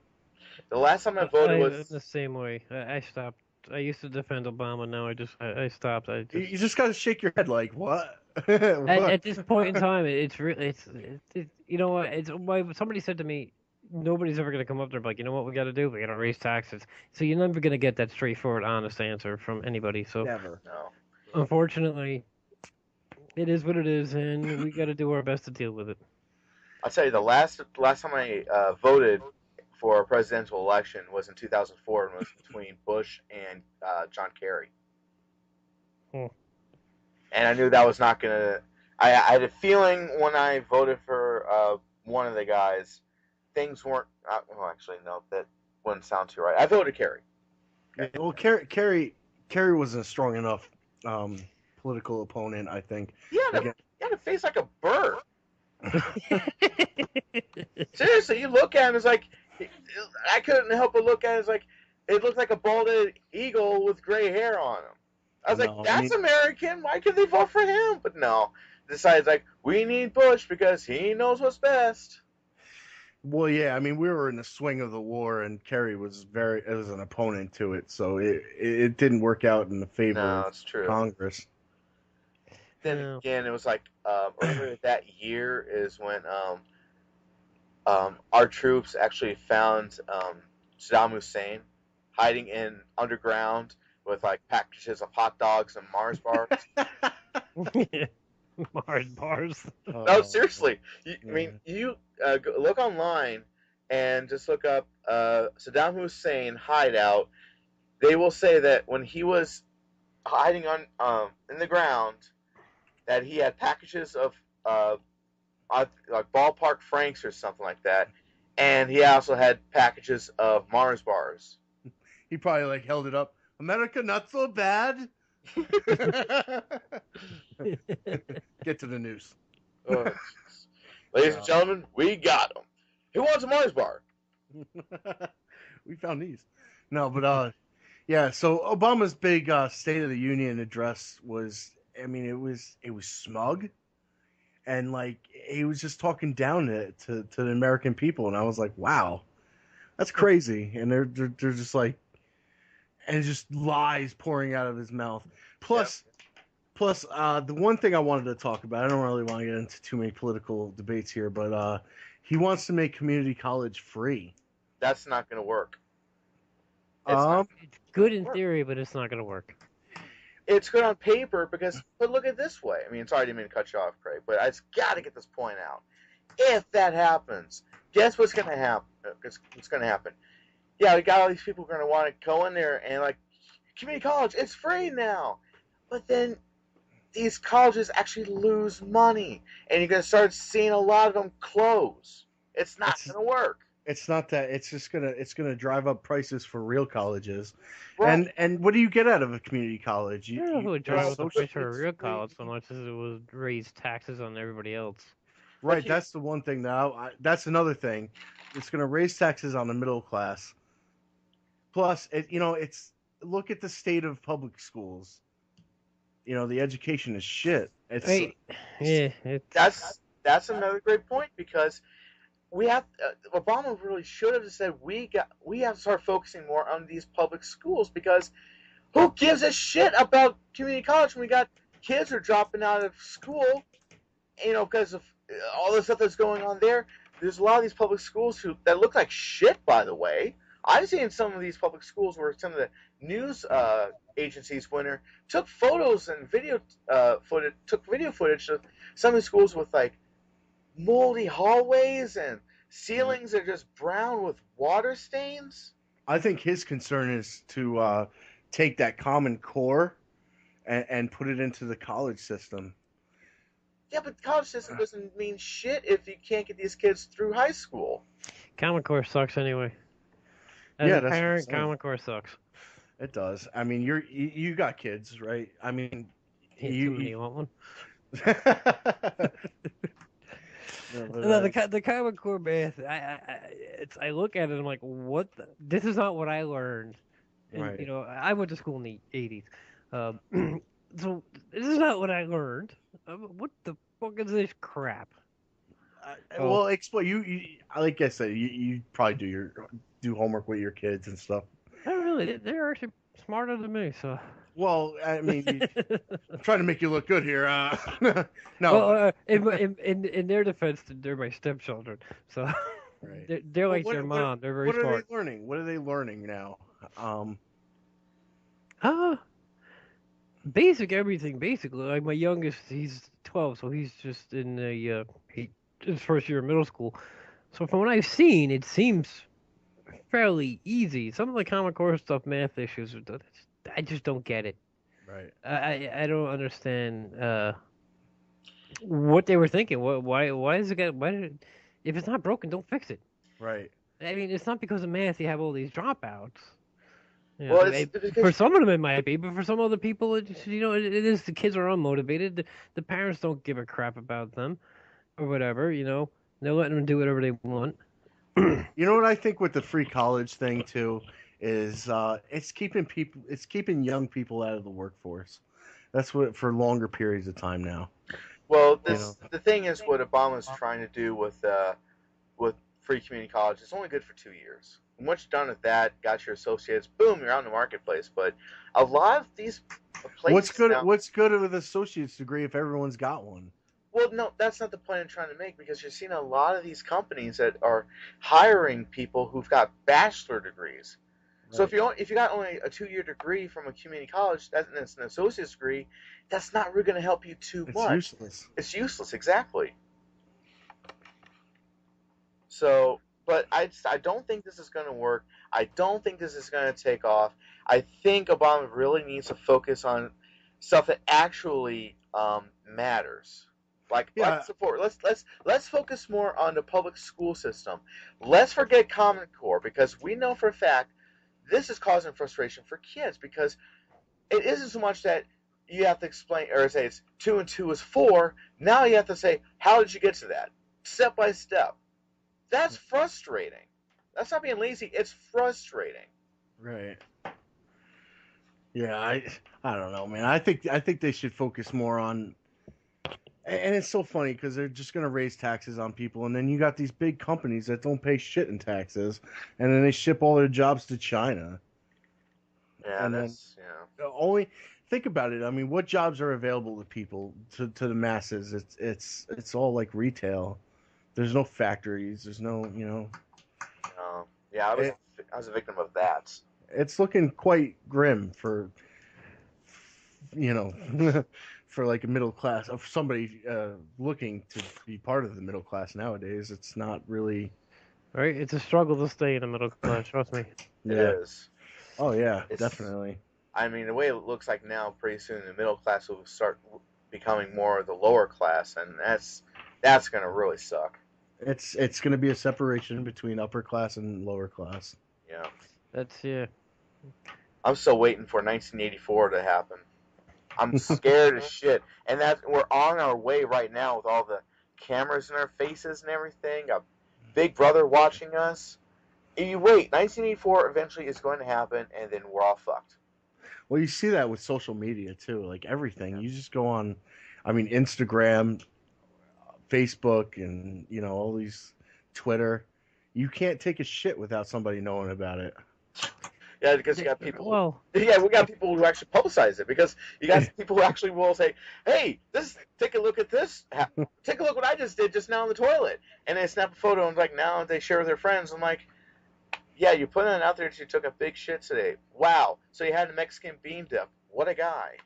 S1: The last time I voted was
S3: the same way. I stopped. I used to defend Obama. Now I stopped.
S2: You just got to shake your head like, what?
S3: At this point in time, it's really you know what? It's why somebody said to me, nobody's ever going to come up there and be like, you know what we got to do? We got to raise taxes. So you're never going to get that straightforward, honest answer from anybody. So
S2: Never.
S1: No.
S3: unfortunately, it is what it is, and we got to do our best to deal with it.
S1: I'll tell you, the last time I voted for a presidential election was in 2004, and it was between Bush and John Kerry. And I knew that was not going to... I had a feeling when I voted for one of the guys, things weren't... well, actually, no, that wouldn't sound too right. I voted Kerry.
S2: Okay. Yeah, well, Kerry wasn't a strong enough political opponent, I think.
S1: He had a face like a bird. Seriously, you look at him, it's like... I couldn't help but look at it, it's like... It looked like a balded eagle with gray hair on him. I was like, that's American. Why could they vote for him? But no. Decided, like, we need Bush because he knows what's best.
S2: Well, yeah, I mean, we were in the swing of the war, and Kerry was an opponent to it, so it didn't work out in the favor of Congress.
S1: Then again, it was like earlier that year is when our troops actually found Saddam Hussein hiding in underground with like packages of hot dogs and Mars bars.
S3: Mars bars.
S1: No, seriously. I mean, you look online and just look up Saddam Hussein hideout. They will say that when he was hiding on in the ground, that he had packages of like ballpark franks or something like that, and he also had packages of Mars bars.
S2: He probably like held it up. America not so bad. Get to the news.
S1: Ladies and gentlemen, we got him. Who wants a Mars bar?
S2: We found these. No, but yeah. So Obama's big State of the Union address was, I mean, it was smug, and like he was just talking down to the American people, and I was like, wow, that's crazy. And they're just like. And just lies pouring out of his mouth. Plus, the one thing I wanted to talk about, I don't really want to get into too many political debates here, but he wants to make community college free.
S1: That's not going to work.
S3: It's good in theory, but it's not going to work.
S1: It's good on paper but look at it this way. I mean, sorry, I didn't mean to cut you off, Craig, but I just got to get this point out. If that happens, guess what's going to happen? What's going to happen? Yeah, we got all these people who are going to want to go in there and, like, community college, it's free now. But then these colleges actually lose money, and you're going to start seeing a lot of them close. It's not going to work.
S2: It's not that. It's just going to drive up prices for real colleges.
S1: Right.
S2: And what do you get out of a community college?
S3: You would drive up the price for a real college so much as it would raise taxes on everybody else.
S2: Right, that's the one thing. That's another thing. It's going to raise taxes on the middle class. Plus, it's look at the state of public schools. The education is shit.
S1: That's another great point because we have Obama really should have said we have to start focusing more on these public schools because who gives a shit about community college when we got kids who are dropping out of school, because of all the stuff that's going on there. There's a lot of these public schools that look like shit, by the way. I've seen some of these public schools where some of the news agencies took photos and video footage of some of the schools with like moldy hallways and ceilings that are just brown with water stains.
S2: I think his concern is to take that Common Core and put it into the college system.
S1: Yeah, but the college system doesn't mean shit if you can't get these kids through high school.
S3: Common Core sucks anyway. As a parent, Common Core sucks.
S2: It does. I mean, you got kids, right? I mean,
S3: you want one?
S2: No,
S3: the Common Core math. I look at it. I'm like, what? This is not what I learned. And,
S2: right.
S3: I went to school in the '80s. So this is not what I learned. What the fuck is this crap?
S2: Well, explain. You like I said, you probably do homework with your kids and stuff.
S3: Not really. They're actually smarter than me. So.
S2: Well, I mean, I'm trying to make you look good here. No.
S3: Well, in their defense, they're my stepchildren. So.
S2: Right.
S3: They're like their mom. They're very smart.
S2: What are they learning? What are they learning now?
S3: Basic everything, basically. Like my youngest, he's 12, so he's just in his first year of middle school. So from what I've seen, it seems fairly easy. Some of the Common Core stuff, math issues, I just don't get it.
S2: Right.
S3: I don't understand what they were thinking. Why is it? If it's not broken, don't fix it.
S2: Right.
S3: I mean, it's not because of math you have all these dropouts. You
S1: Well,
S3: know,
S1: it's because
S3: for some of them it might be, but for some other people, it is the kids are unmotivated. The parents don't give a crap about them, or whatever. They're letting them do whatever they want.
S2: You know what I think with the free college thing too is it's keeping young people out of the workforce. That's what for longer periods of time now.
S1: Well, the thing is, what Obama's trying to do with free community college, it's only good for 2 years. And once you're done with that, got your associates, boom, you're out in the marketplace. But a lot of these places
S2: What's good with an associate's degree if everyone's got one?
S1: Well, no, that's not the point I'm trying to make, because you're seeing a lot of these companies that are hiring people who've got bachelor degrees. Right. So if you got only a 2-year degree from a community college, that's an associate's degree, that's not really going to help you too much.
S2: It's useless.
S1: It's useless, exactly. So, but I don't think this is going to work. I don't think this is going to take off. I think Obama really needs to focus on stuff that actually matters. Like support. Let's focus more on the public school system. Let's forget Common Core, because we know for a fact this is causing frustration for kids, because it isn't so much that you have to explain or say it's 2 and 2 is 4. Now you have to say, how did you get to that? Step by step. That's frustrating. That's not being lazy. It's frustrating.
S2: Right. Yeah, I don't know, man. I think they should focus more on. And it's so funny because they're just going to raise taxes on people, and then you got these big companies that don't pay shit in taxes, and then they ship all their jobs to China.
S1: Yeah,
S2: and only think about it. I mean, what jobs are available to people, to the masses? It's all like retail. There's no factories. There's no,
S1: Yeah, I was a victim of that.
S2: It's looking quite grim for, for like a middle class, of somebody looking to be part of the middle class nowadays. It's not really.
S3: Right? It's a struggle to stay in the middle class, trust me.
S1: It is.
S2: Oh, yeah, definitely.
S1: I mean, the way it looks like now, pretty soon the middle class will start becoming more of the lower class, and that's going to really suck.
S2: It's going to be a separation between upper class and lower class.
S1: Yeah. I'm still waiting for 1984 to happen. I'm scared as shit. And we're on our way right now with all the cameras in our faces and everything. A big brother watching us. You wait, 1984 eventually is going to happen, and then we're all fucked.
S2: Well, you see that with social media, too. Like, everything. Yeah. You just go on, Instagram, Facebook, and, all these Twitter. You can't take a shit without somebody knowing about it.
S1: Yeah, because you got people. We got people who actually publicize it, because you got people who actually will say, "Hey, take a look at this. Take a look what I just did just now in the toilet," and they snap a photo and now they share with their friends. I'm like, "Yeah, you put it out there that you took a big shit today. Wow! So you had a Mexican bean dip. What a guy!"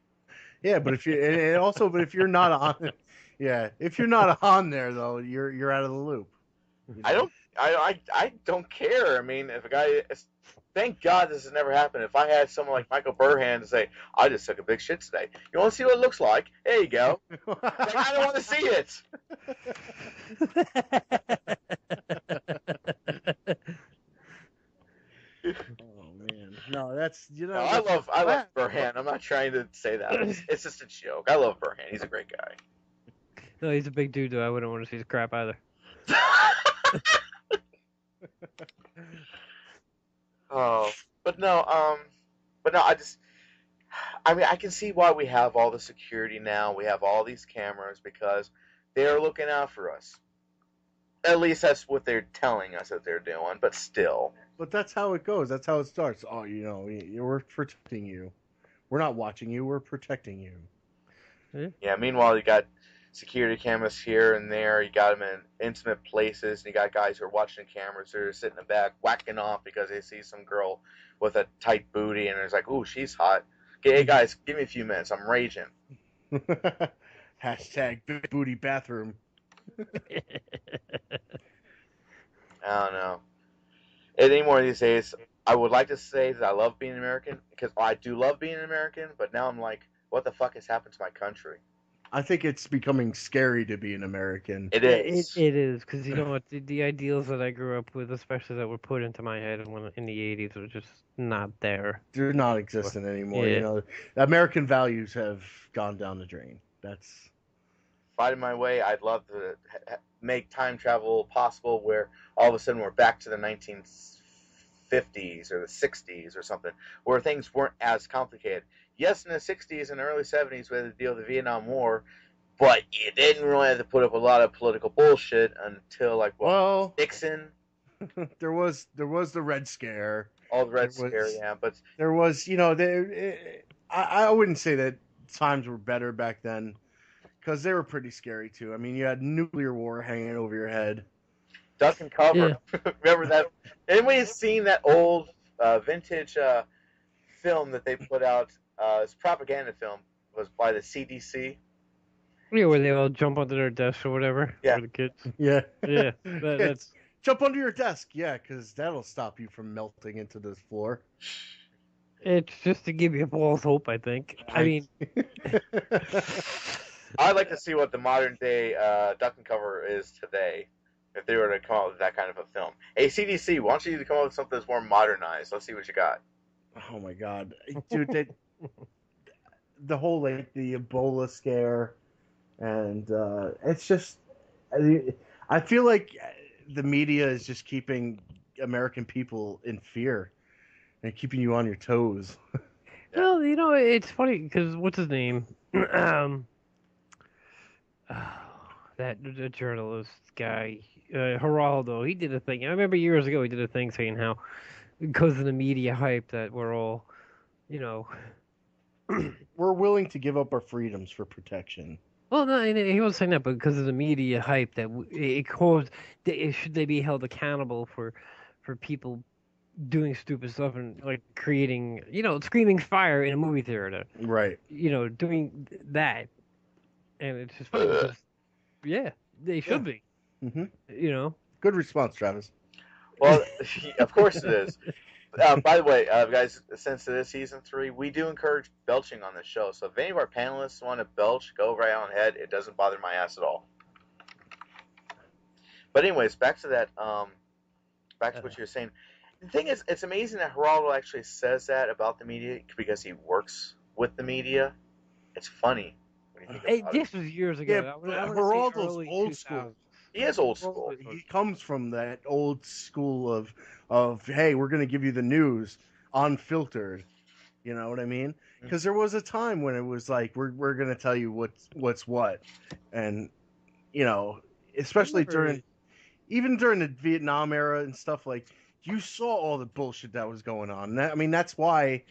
S2: Yeah, but if you're not on, if you're not on there though, you're out of the loop.
S1: I don't care. I mean, if a guy. Thank God this has never happened. If I had someone like Michael Burhan to say, "I just took a big shit today. You want to see what it looks like? There you go." I don't want to see it.
S2: Oh man, no, that's
S1: No, I love Burhan. I'm not trying to say that. It's just a joke. I love Burhan. He's a great guy.
S3: No, he's a big dude though. I wouldn't want to see his crap either.
S1: But no, I can see why we have all the security now. We have all these cameras, because they're looking out for us. At least that's what they're telling us that they're doing, but still.
S2: But that's how it goes. That's how it starts. Oh, we're protecting you. We're not watching you. We're protecting you.
S1: Yeah, meanwhile, you got security cameras here and there. You got them in intimate places. And you got guys who are watching cameras. They're sitting in the back whacking off because they see some girl with a tight booty, and it's like, ooh, she's hot. Okay, hey guys, give me a few minutes. I'm raging.
S2: Hashtag big booty bathroom.
S1: I don't know. Any more of these days, I would like to say that I love being American, because I do love being an American, but now I'm like, what the fuck has happened to my country?
S2: I think it's becoming scary to be an American.
S1: It is.
S3: It is, because you know what, the ideals that I grew up with, especially that were put into my head in the 80s, are just not there.
S2: They're not existent anymore.
S3: Yeah.
S2: You know, American values have gone down the drain. That's
S1: If I had my way, I'd love to make time travel possible, where all of a sudden we're back to the 1950s or the 60s or something, where things weren't as complicated. Yes, in the 60s and early 70s we had to deal with the Vietnam War, but you didn't really have to put up a lot of political bullshit until, like, Nixon.
S2: there was the Red Scare.
S1: All the Red Scare, yeah, but
S2: there was, you know, I wouldn't say that times were better back then, because they were pretty scary too. I mean, you had nuclear war hanging over your head.
S1: Duck and cover. Yeah. Remember that? Anybody seen that old vintage film that they put out? It's a propaganda film. It was by the CDC.
S3: Yeah, where they all jump onto their desks or whatever.
S1: Yeah.
S3: For the kids.
S2: Yeah.
S3: Yeah. That's
S2: jump under your desk. Yeah, because that'll stop you from melting into the floor.
S3: It's just to give you false hope, I think. I mean,
S1: I'd like to see what the modern day duck and cover is today, if they were to come out with that kind of a film. Hey, CDC, why don't you come up with something that's more modernized? Let's see what you got.
S2: Oh my God, dude! The whole the Ebola scare, and it's just, I feel like the media is just keeping American people in fear and keeping you on your toes.
S3: Well, you know, it's funny because what's his name? That the journalist guy, Geraldo. He did a thing. I remember years ago he did a thing saying how because of the media hype that we're all, you know,
S2: we're willing to give up our freedoms for protection.
S3: Well, no, he wasn't saying that, but because of the media hype that it caused, should they be held accountable for people doing stupid stuff and like creating, you know, screaming fire in a movie theater,
S2: right?
S3: You know, doing that, and it's just funny because, yeah, they should be.
S2: Mm-hmm.
S3: You know,
S2: good response, Travis.
S1: Well, of course it is. By the way, guys, since it is season 3, we do encourage belching on this show. So if any of our panelists want to belch, go right on ahead. It doesn't bother my ass at all. But anyways, back to that. Back to what you were saying. The thing is, it's amazing that Geraldo actually says that about the media because he works with the media. It's funny.
S3: This was years ago.
S2: Yeah, Geraldo's old school.
S1: He is old school.
S2: He comes from that old school of hey, we're going to give you the news unfiltered. You know what I mean? Because there was a time when it was like we're going to tell you what's what, and you know, especially during the Vietnam era and stuff, like you saw all the bullshit that was going on. I mean, that's why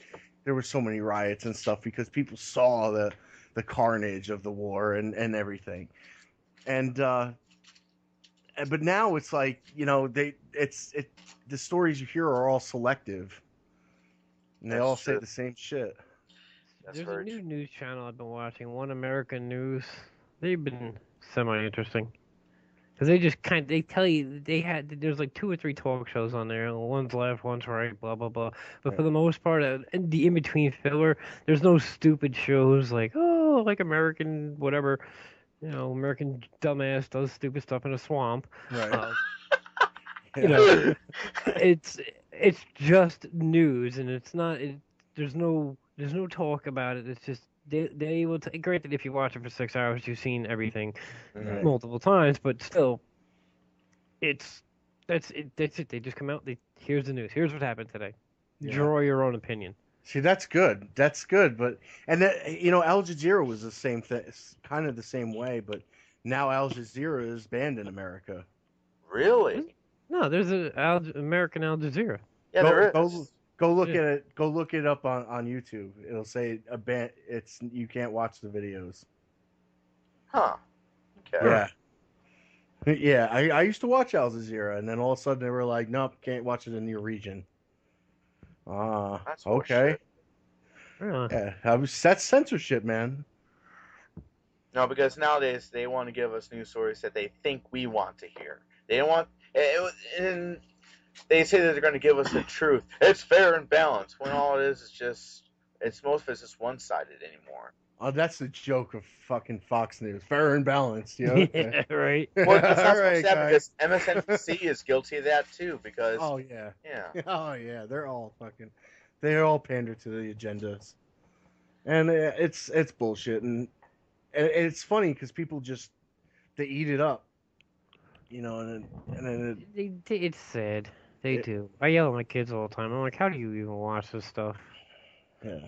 S2: there were so many riots and stuff, because people saw the carnage of the war and everything, and. But now it's like, you know, the stories you hear are all selective, and they all say the same shit.
S3: There's a new news channel I've been watching, One American News. They've been semi-interesting because they tell you there's like 2 or 3 talk shows on there. One's left, one's right, blah blah blah. But for the most part, the in between filler, there's no stupid shows like American whatever. You know, American dumbass does stupid stuff in a swamp.
S2: Right.
S3: You know, it's just news, and it's not. There's no talk about it. It's just they will. Granted, if you watch it for 6 hours, you've seen everything multiple times, but still, that's it. They just come out. Here's the news. Here's what happened today. Yeah. Draw your own opinion.
S2: See, that's good. That's good. But you know, Al Jazeera was the same thing, kind of the same way. But now Al Jazeera is banned in America.
S1: Really?
S3: No, there's an American Al Jazeera.
S1: Yeah, there is.
S2: Go look at it. Go look it up on YouTube. It'll say you can't watch the videos.
S1: Huh. Okay.
S2: Yeah, I used to watch Al Jazeera, and then all of a sudden they were like, nope, can't watch it in your region.
S1: That's
S2: Okay.
S3: Yeah.
S2: Yeah, that's censorship, man.
S1: No, because nowadays they want to give us news stories that they think we want to hear. They don't want, and they say that they're going to give us the truth. It's fair and balanced. When all it is just, most of it's just one-sided anymore.
S2: Oh, that's the joke of fucking Fox News. Fair and balanced, you know?
S3: Yeah, right.
S1: Well, it's not
S2: All
S1: so
S2: right,
S1: sad
S2: guys.
S1: because MSNBC is guilty of that too. Because
S2: Oh, yeah.
S1: yeah,
S2: Oh, yeah. They all pander to the agendas. And it's bullshit. And it's funny because people just, they eat it up. You know, and then
S3: It's sad. They do. I yell at my kids all the time. I'm like, how do you even watch this stuff?
S2: yeah.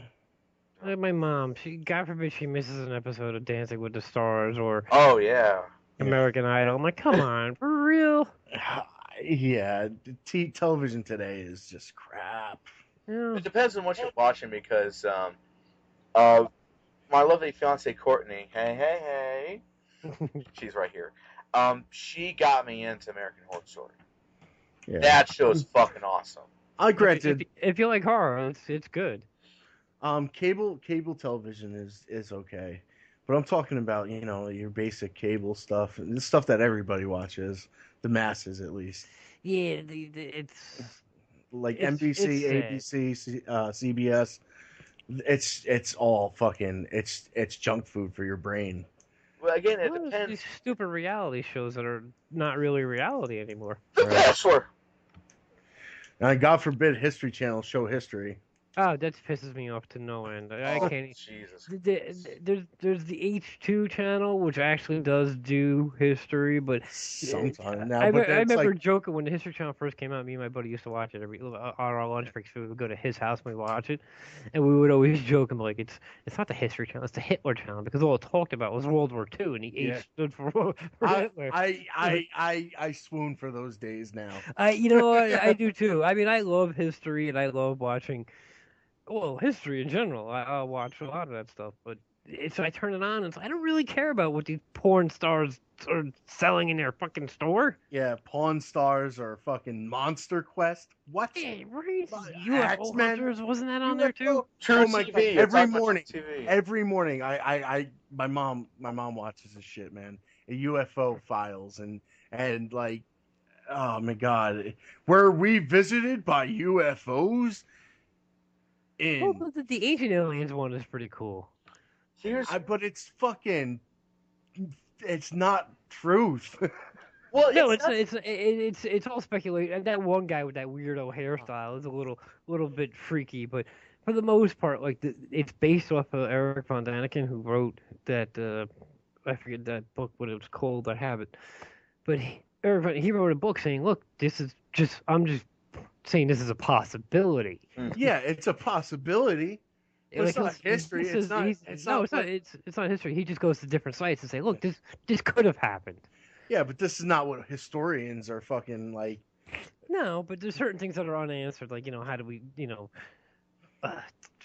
S3: Like my mom, God forbid she misses an episode of Dancing with the Stars or
S1: oh yeah.
S3: American Idol. I'm like, come on, for real?
S2: Yeah, television today is just crap.
S3: Yeah.
S1: It depends on what you're watching because my lovely fiance Courtney, hey, she's right here. She got me into American Horror Story.
S2: Yeah.
S1: That show's fucking awesome.
S2: Granted,
S3: If you like horror, it's good.
S2: cable television is okay, but I'm talking about, you know, your basic cable stuff, the stuff that everybody watches, the masses at least.
S3: Yeah, it's
S2: Like
S3: It's
S2: NBC,
S3: sad.
S2: ABC, CBS. It's all fucking it's junk food for your brain.
S1: Well, again, it
S3: Well, it's
S1: depends.
S3: these stupid reality shows that are not really reality anymore.
S1: The Bachelor.
S2: And God forbid History Channel show history.
S3: Oh, that pisses me off to no end. I
S1: Oh,
S3: can't.
S1: Jesus.
S3: There's the H2 channel, which actually does do history, but
S2: Sometimes now,
S3: I
S2: but that's
S3: remember
S2: like,
S3: joking when the History Channel first came out. Me and my buddy used to watch it on our lunch breaks. We would go to his house and we watch it, and we would always joke and be like, it's not the History Channel, it's the Hitler Channel, because all it talked about was World War II, and the H stood for Hitler.
S2: I swoon for those days now.
S3: You know what? I do too. I mean, I love history and I love watching. Well, history in general. I'll watch a lot of that stuff, but I turn it on and I don't really care about what these porn stars are selling in their fucking store.
S2: Yeah, Pawn Stars or fucking Monster Quest. What?
S3: Yeah, right. UFO
S2: X-Men?
S3: Hunters, wasn't that on there too?
S1: True
S2: Oh my
S1: TV.
S2: God.
S1: It's
S2: Every
S1: on True
S2: morning.
S1: TV.
S2: Every morning, my mom watches this shit, man. UFO files and like, oh my God, were we visited by UFOs?
S3: Well, the Ancient Aliens one is pretty cool.
S2: But it's fucking, it's not truth.
S1: Well,
S3: No,
S1: it's not-
S3: it's all speculation. And that one guy with that weirdo hairstyle is a little bit freaky, but for the most part, like it's based off of Eric von Daniken, who wrote that I forget that book, what it was called. I have it, but he wrote a book saying, "Look, I'm just saying this is a possibility."
S2: Yeah, it's a possibility. But it's not history. It's not
S3: history. He just goes to different sites and say, "Look, this could have happened."
S2: Yeah, but this is not what historians are fucking like.
S3: No, but there's certain things that are unanswered, like, you know, how do we, you know,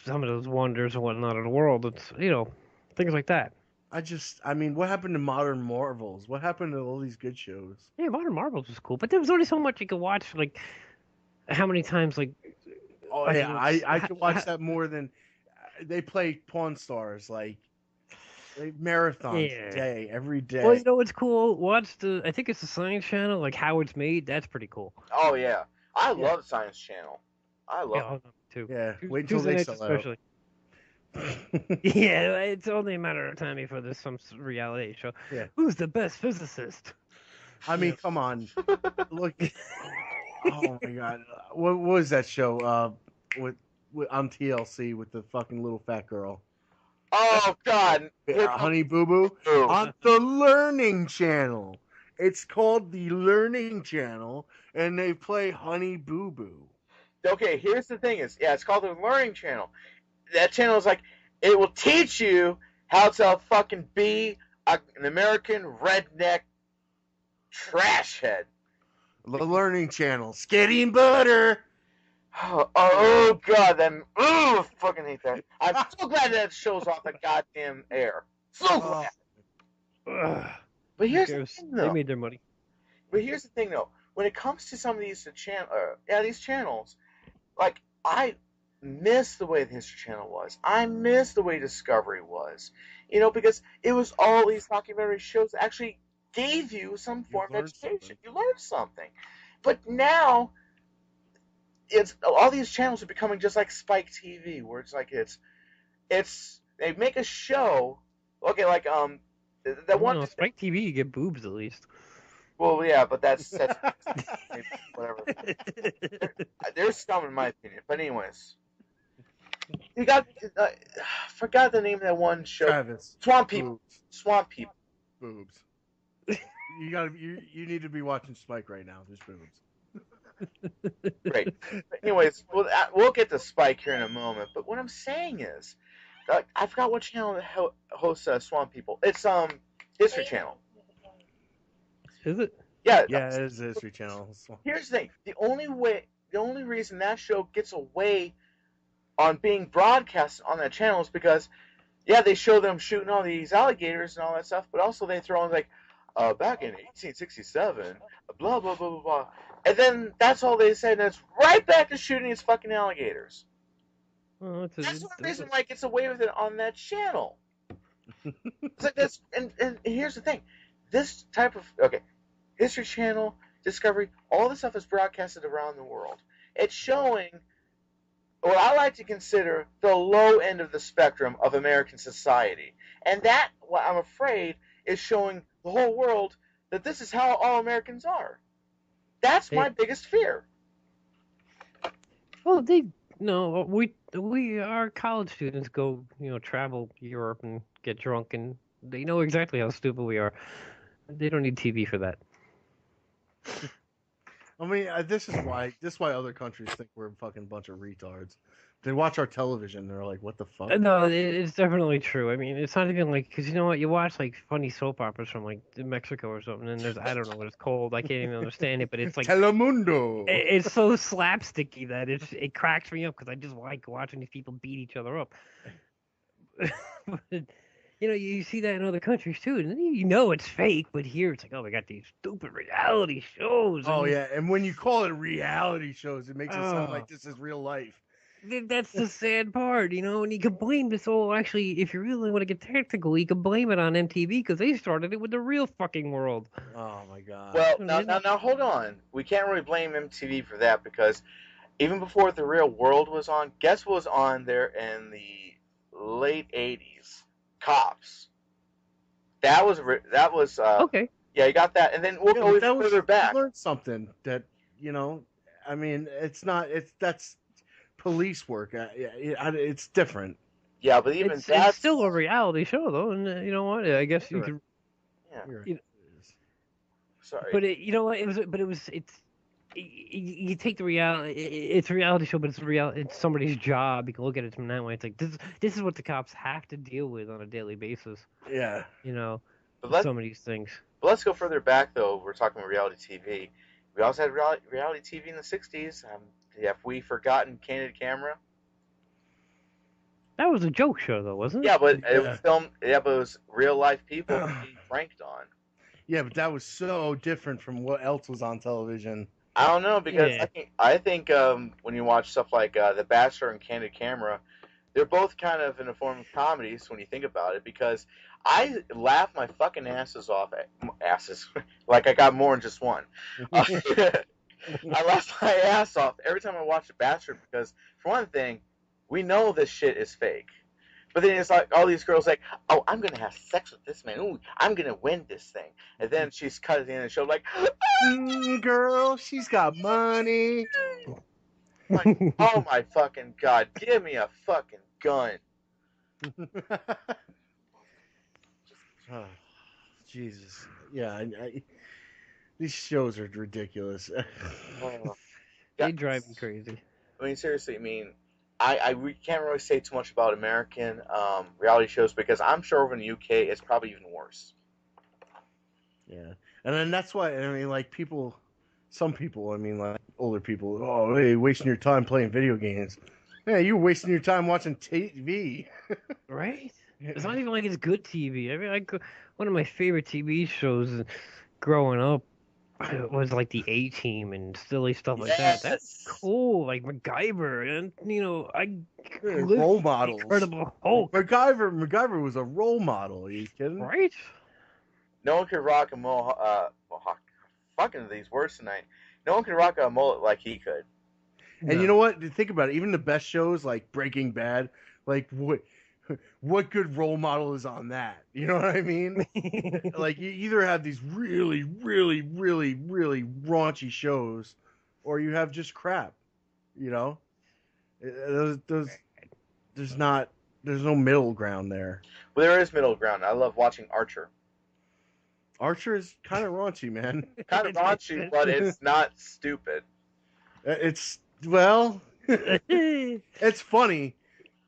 S3: some of those wonders and whatnot of the world. It's, you know, things like that.
S2: I mean, what happened to Modern Marvels? What happened to all these good shows?
S3: Yeah, Modern Marvels was cool, but there was only so much you could watch. Like, how many times, like,
S2: Oh yeah, I could watch that more than they play Pawn Stars, like marathons every day.
S3: Well, you know what's cool? Watch I think it's the Science Channel, like How It's Made. That's pretty cool.
S1: Oh yeah, I love Science Channel. I love it.
S3: Too.
S2: Yeah, wait until
S3: Tuesday
S2: they
S3: nights
S2: sell out.
S3: especially. Yeah, it's only a matter of time before there's some reality show.
S2: Yeah.
S3: Who's the best physicist?
S2: I mean, come on, look. Oh my God, what was that show? With on TLC with the fucking little fat girl.
S1: Oh God,
S2: Honey Boo Boo on the Learning Channel. It's called the Learning Channel, and they play Honey Boo Boo.
S1: Okay, here's the thing: it's called the Learning Channel. That channel is like, it will teach you how to fucking be an American redneck trash head.
S2: The Learning Channel, Skitty and Butter.
S1: Oh God, then fucking hate that. I'm so glad that show's off the goddamn air. So glad. But
S3: Who
S1: here's the
S3: cares?
S1: thing,
S3: They
S1: though.
S3: made their money.
S1: But here's the thing, though. When it comes to some of these these channels, like I miss the way the History Channel was. I miss the way Discovery was. You know, because it was all these documentary shows that actually gave you some form of education.
S2: Something.
S1: You learned something. But now it's all these channels are becoming just like Spike TV, where it's like it's they make a show. Okay, like that one.
S3: No, Spike TV, you get boobs at least.
S1: Well, yeah, but that's whatever. They're scum in my opinion. But anyways, you got forgot the name of that one show.
S2: Travis.
S1: Swamp People.
S2: Boobs.
S1: Swamp People.
S2: Boobs. You need to be watching Spike right now. There's boobs.
S1: Great. But anyways, we'll get to Spike here in a moment. But what I'm saying is, I forgot what channel hosts Swamp People. It's History Channel.
S3: Is it?
S1: Yeah.
S2: Yeah, it is a History Channel.
S1: Here's the thing: the only reason that show gets away on being broadcast on that channel is because, yeah, they show them shooting all these alligators and all that stuff, but also they throw in like, back in 1867, blah blah blah blah blah, and then that's all they say, and it's right back to shooting these fucking alligators.
S3: Well,
S1: That's the reason why it gets away with it on that channel. It's like this, and here's the thing: this type of History Channel, Discovery, all this stuff is broadcasted around the world. It's showing what I like to consider the low end of the spectrum of American society, and that, what I'm afraid, is showing the whole world that this is how all Americans are. That's my biggest fear.
S3: Well, our college students go, travel Europe and get drunk, and they know exactly how stupid we are. They don't need TV for that.
S2: I mean, this is why other countries think we're a fucking bunch of retards. They watch our television, they're like, "What the fuck?"
S3: No, it's definitely true. I mean, it's not even like, because you know what, you watch like funny soap operas from like Mexico or something, and I don't know what it's called. I can't even understand it, but it's like
S2: Telemundo.
S3: It's so slapsticky that it cracks me up because I just like watching these people beat each other up. But, you see that in other countries too, and it's fake. But here it's like, oh, we got these stupid reality shows.
S2: Oh yeah, and when you call it reality shows, it makes it sound like this is real life.
S3: That's the sad part, and you can blame this whole, actually, if you really want to get technical, you can blame it on MTV because they started it with the real fucking world.
S2: Oh my god.
S1: Well, now hold on. We can't really blame MTV for that because even before the real world was on, guess what was on there in the late 80s? Cops. That was
S3: okay.
S1: Yeah, you got that, and then we'll go further back.
S2: You learned something that I mean, that's police work. It's different.
S1: Yeah, but even
S3: it's still a reality show, though, and you know what? I guess you could.
S1: Yeah. Sorry.
S3: But you take the reality. It's a reality show, but it's somebody's job. You can look at it from that way. It's like this is what the cops have to deal with on a daily basis.
S2: Yeah.
S1: But
S3: some of these things.
S1: But let's go further back, though. We're talking about reality TV. We also had reality TV in the 60s. Have we forgotten Candid Camera?
S3: That was a joke show, though, wasn't it?
S1: Yeah, but it was filmed. Yeah, but it was real life people being pranked on.
S2: Yeah, but that was so different from what else was on television.
S1: I don't know, because I think when you watch stuff like The Bachelor and Candid Camera, they're both kind of in a form of comedies when you think about it, because I laugh my fucking asses off like I got more than just one. I laugh my ass off every time I watch The Bachelor because, for one thing, we know this shit is fake. But then it's like all these girls like, oh, I'm going to have sex with this man. Ooh, I'm going to win this thing. And then she's cut at the end of the show like,
S2: girl, she's got money.
S1: Like, oh my fucking God, give me a fucking gun.
S2: Oh, Jesus. Yeah, these shows are ridiculous.
S3: They drive me crazy.
S1: I mean, seriously, we can't really say too much about American reality shows because I'm sure over in the UK it's probably even worse.
S2: Yeah, and then that's why, like some people, like older people, oh, hey, wasting your time playing video games. Yeah, you're wasting your time watching TV.
S3: Right? It's not even like it's good TV. I mean, one of my favorite TV shows growing up was like the A-Team and silly stuff like that. That's
S1: Yes.
S3: cool, like MacGyver, and I lived
S2: Role
S3: the
S2: models.
S3: Incredible Hulk,
S2: MacGyver was a role model. Are you kidding?
S3: right?
S1: No one could rock a mohawk. Fucking these words tonight. No one could rock a mullet like he could.
S2: And you know what? Think about it. Even the best shows like Breaking Bad, like what good role model is on that? You know what I mean? Like you either have these really, really, really, really raunchy shows, or you have just crap. You know, there's no middle ground there.
S1: Well, there is middle ground. I love watching Archer.
S2: Archer is kind of raunchy, man.
S1: Kind of raunchy, but it's not stupid.
S2: It's it's funny.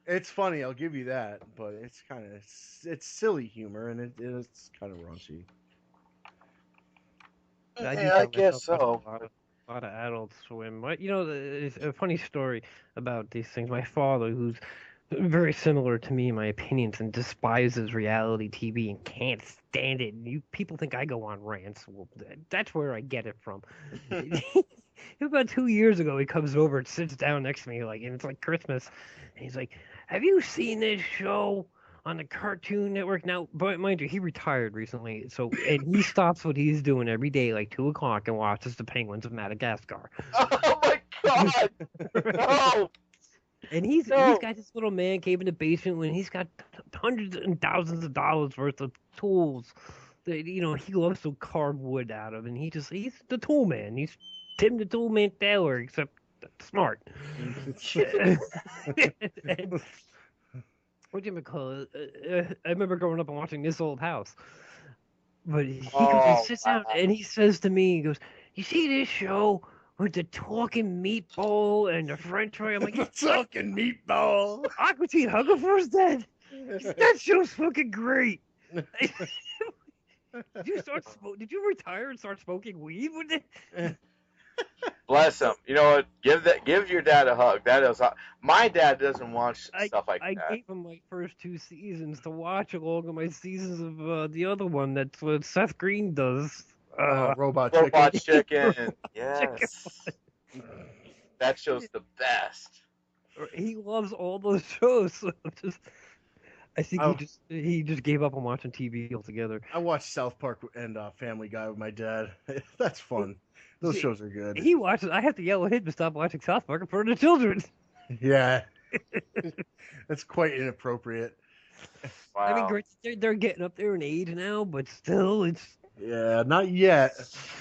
S2: It's funny, I'll give you that, but it's silly humor and it's kind of raunchy.
S1: I guess so.
S3: A lot of Adult Swim. It's a funny story about these things. My father, who's very similar to me in my opinions and despises reality TV and can't stand it. People think I go on rants. Well, that's where I get it from. About 2 years ago, he comes over and sits down next to me, and it's like Christmas, and he's like, "Have you seen this show on the Cartoon Network?" Now, but mind you, he retired recently, and he stops what he's doing every day, like 2:00, and watches the Penguins of Madagascar.
S1: Oh my God! No!
S3: And he's got this little man cave in the basement when he's got hundreds and thousands of dollars worth of tools that he loves to carve wood out of, and he's the tool man. He's Tim the Tool Man Taylor, except smart. And, what do you call it? I remember growing up and watching This Old House. But he comes and sits down and he says to me, he goes, "You see this show with the talking meatball and the French fry?" I'm like,
S2: "The talking meatball?
S3: Aqua Teen Hunger dead? That show's fucking great." Did you retire and start smoking weed with it?
S1: Bless him. You know what? Give your dad a hug. That is my dad doesn't watch stuff like that.
S3: I gave him my first 2 seasons to watch along with my seasons of the other one. That's what Seth Green does.
S2: Robot
S1: Chicken. Yes. That show's the best.
S3: He loves all those shows. So I think he just gave up on watching TV altogether.
S2: I watched South Park and Family Guy with my dad. That's fun. Those shows are good.
S3: He watches. I have to yell at him to stop watching South Park in front of the children.
S2: Yeah. That's quite inappropriate.
S1: Wow.
S3: I mean, great, they're getting up there in age now, but still, it's...
S2: Yeah, not yet.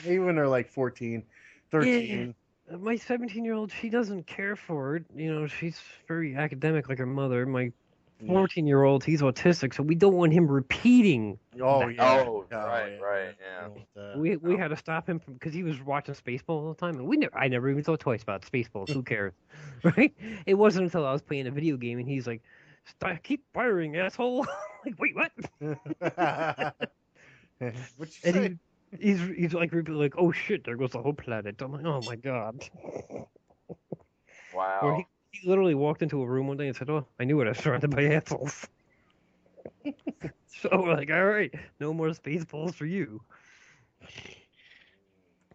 S2: Maybe when they're like 14, 13.
S3: Yeah. My 17-year-old, she doesn't care for it. She's very academic like her mother. My 14-year-old, he's autistic, so we don't want him repeating.
S1: Right, yeah.
S3: We had to stop him because he was watching Spaceballs all the time, and I never even thought twice about Spaceballs. Who cares, right? It wasn't until I was playing a video game and he's like, "Keep firing, asshole!" Like, wait, what?
S2: What'd you say?
S3: He's like, "Oh shit, there goes the whole planet." I'm like, "Oh my God!"
S1: Wow.
S3: Or he literally walked into a room one day and said, "Oh, I knew it. I was surrounded by assholes." So we're like, all right, no more Spaceballs for you.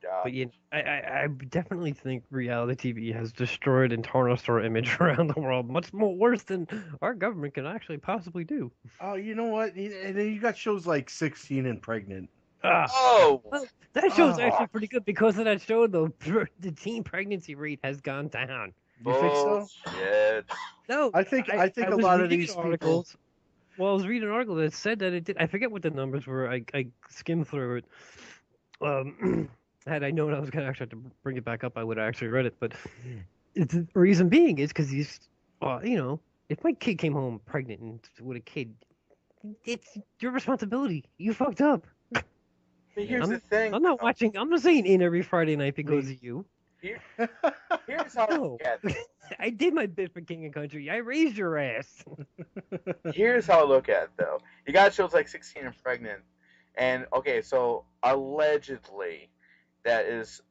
S1: God.
S3: But I definitely think reality TV has destroyed and tarnished our image around the world much more worse than our government can actually possibly do.
S2: Oh, you know what? And then you got shows like 16 and Pregnant.
S1: Well,
S3: that show's actually pretty good because of that show. The teen pregnancy rate has gone down.
S2: You think so?
S1: Shit.
S3: No,
S2: I think a lot of these articles.
S3: People... Well, I was reading an article that said that it did. I forget what the numbers were. I skimmed through it. Had I known I was going to actually have to bring it back up, I would have actually read it. But the reason being is because he's, if my kid came home pregnant and with a kid, it's your responsibility. You fucked up.
S1: But here's the thing.
S3: I'm not watching. I'm not saying in every Friday night because of you.
S1: Here's how I look at it.
S3: I did my bit for King of Country. I raised your ass.
S1: Here's how I look at it, though. You got shows like 16 and Pregnant, and okay, so allegedly that is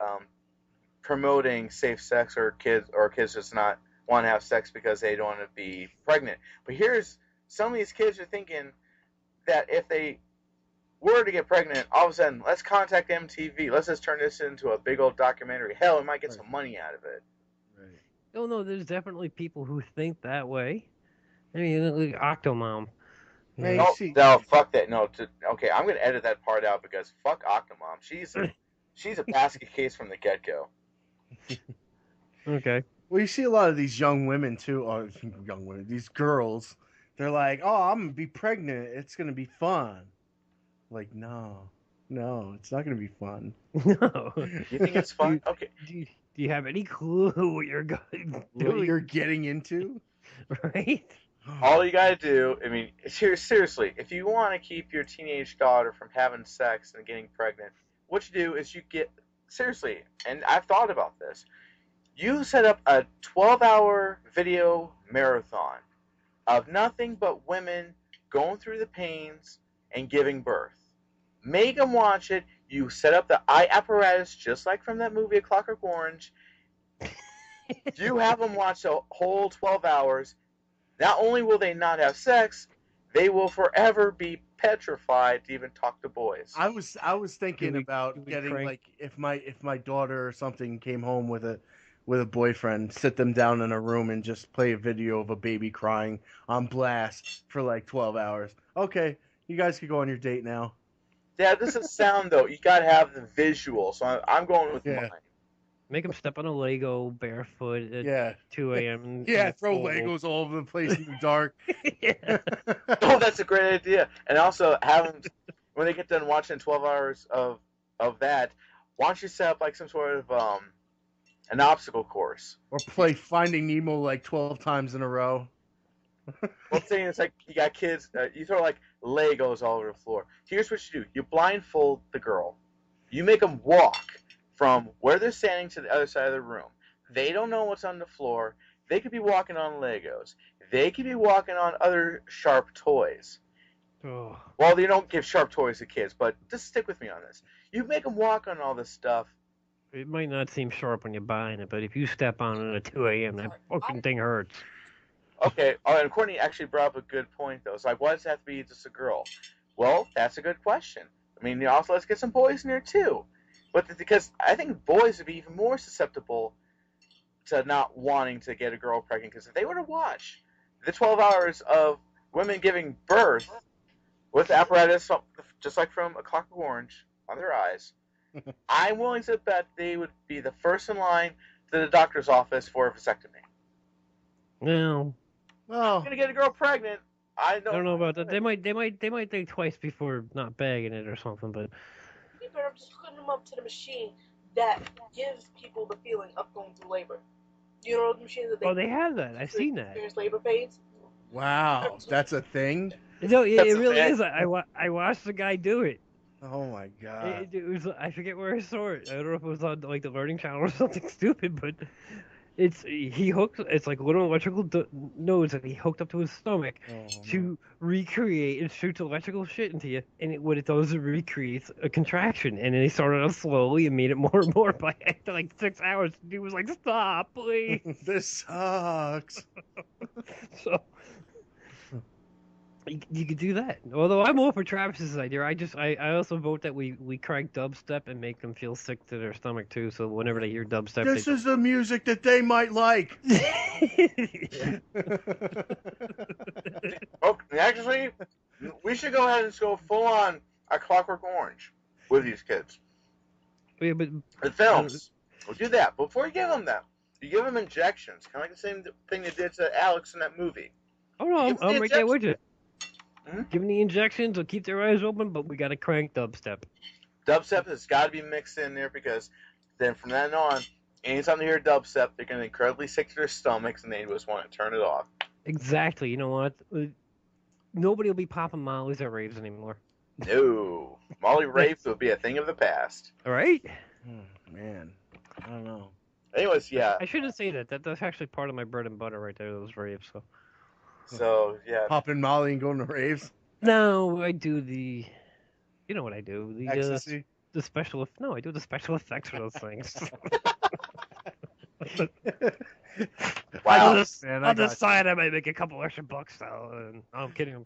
S1: promoting safe sex or kids just not want to have sex because they don't want to be pregnant. But here's some of these kids are thinking that if they were to get pregnant, all of a sudden, let's contact MTV. Let's just turn this into a big old documentary. Hell, we might get some money out of it.
S2: Right.
S3: Oh no, there's definitely people who think that way. I mean, like Octomom.
S2: Man,
S1: No,
S2: you see-
S1: no, fuck that. No, okay, I'm gonna edit that part out because fuck Octomom. She's a basket case from the get-go.
S3: Okay.
S2: Well, you see a lot of these young women too, or young women, these girls. They're like, "Oh, I'm gonna be pregnant. It's gonna be fun." Like, no, it's not gonna be fun.
S3: No.
S1: You think it's fun? Okay.
S3: Do you have any clue what you're going
S2: What you're getting into,
S3: right?
S1: All you gotta do, I mean, seriously, if you want to keep your teenage daughter from having sex and getting pregnant, what you do is you get, seriously, and I've thought about this, you set up a 12-hour video marathon of nothing but women going through the pains and giving birth. Make them watch it. You set up the eye apparatus just like from that movie A Clockwork Orange. You have them watch the whole 12 hours. Not only will they not have sex, they will forever be petrified to even talk to boys.
S2: I was thinking about getting
S3: crank?
S2: like if my daughter or something came home with a boyfriend, sit them down in a room and just play a video of a baby crying on blast for like 12 hours. Okay, you guys can go on your date now.
S1: Yeah, this is sound though. You gotta have the visual. So I'm going with mine.
S3: Make them step on a Lego barefoot at
S2: Yeah.
S3: 2 a.m.
S2: Yeah, throw Legos all over the place in the dark.
S3: Yeah.
S1: Oh, that's a great idea. And also have them, when they get done watching 12 hours of that, why don't you set up like some sort of an obstacle course?
S2: Or play Finding Nemo like 12 times in a row.
S1: One thing is like you got kids, you throw like Legos all over the floor. Here's what you do: you blindfold the girl, you make them walk from where they're standing to the other side of the room. They don't know what's on the floor. They could be walking on Legos. They could be walking on other sharp toys.
S3: Oh.
S1: Well, you don't give sharp toys to kids, but just stick with me on this. You make them walk on all this stuff.
S3: It might not seem sharp when you're buying it, but if you step on it at 2 a.m., that fucking thing hurts.
S1: Okay, and Courtney actually brought up a good point, though. It's like, why does it have to be just a girl? Well, that's a good question. I mean, also, let's get some boys in there, too. But because I think boys would be even more susceptible to not wanting to get a girl pregnant, because if they were to watch the 12 hours of women giving birth with apparatus, just like from A Clockwork Orange, on their eyes, I'm willing to bet they would be the first in line to the doctor's office for a vasectomy.
S3: No,
S2: Well,
S1: I'm gonna get a girl pregnant. I
S3: I don't know about that. They might think twice before not bagging it or something. But
S4: You better just hook them up to the machine that gives people the feeling of going through labor. You know the machine that
S3: they have that. I've seen that.
S4: Experience labor pains.
S2: wow, that's a thing?
S3: No, it
S1: That's a
S3: really
S1: fact.
S3: is. I watched the guy do it.
S2: Oh my god.
S3: It was, I forget where I saw it. I don't know if it was on like the Learning Channel or something stupid, but it's like a little electrical nose that he hooked up to his stomach to recreate and shoots electrical shit into you, and what it does is it recreates a contraction, and then he started out slowly and made it more and more. By after like 6 hours, the dude was like, "Stop, please."
S2: This sucks.
S3: So you could do that. Although I'm all for Travis's idea. I also vote that we crank dubstep and make them feel sick to their stomach too. So whenever they hear dubstep,
S2: This is the music that they might like.
S1: Oh, actually, we should go ahead and go full on A Clockwork Orange with these kids.
S3: Yeah, but
S1: The films. We'll do that. Before you give them that, you give them injections, kind of like the same thing they did to Alex in that movie.
S3: oh no,
S1: Give them
S3: I'm
S1: the
S3: right there with you.
S1: Mhm.
S3: Give them the injections, will keep their eyes open, but we gotta crank dubstep.
S1: Dubstep has got to be mixed in there because then from then on, anytime they hear dubstep, they're going to be incredibly sick to their stomachs and they just want to turn it off.
S3: Exactly. You know what? Nobody will be popping mollies at raves anymore.
S1: No. Molly rapes will be a thing of the past.
S3: All right.
S2: Man, I don't know.
S1: Anyways, yeah.
S3: I shouldn't say that. That's actually part of my bread and butter right there. Those raves. So.
S1: So, yeah.
S2: Popping Molly and going to raves.
S3: No, I do the. You know what I do?
S2: Ecstasy.
S3: The special. No, I do the special effects for those things.
S1: Wow.
S2: Man,
S3: On the side, I might make a couple extra bucks though. And, I'm kidding.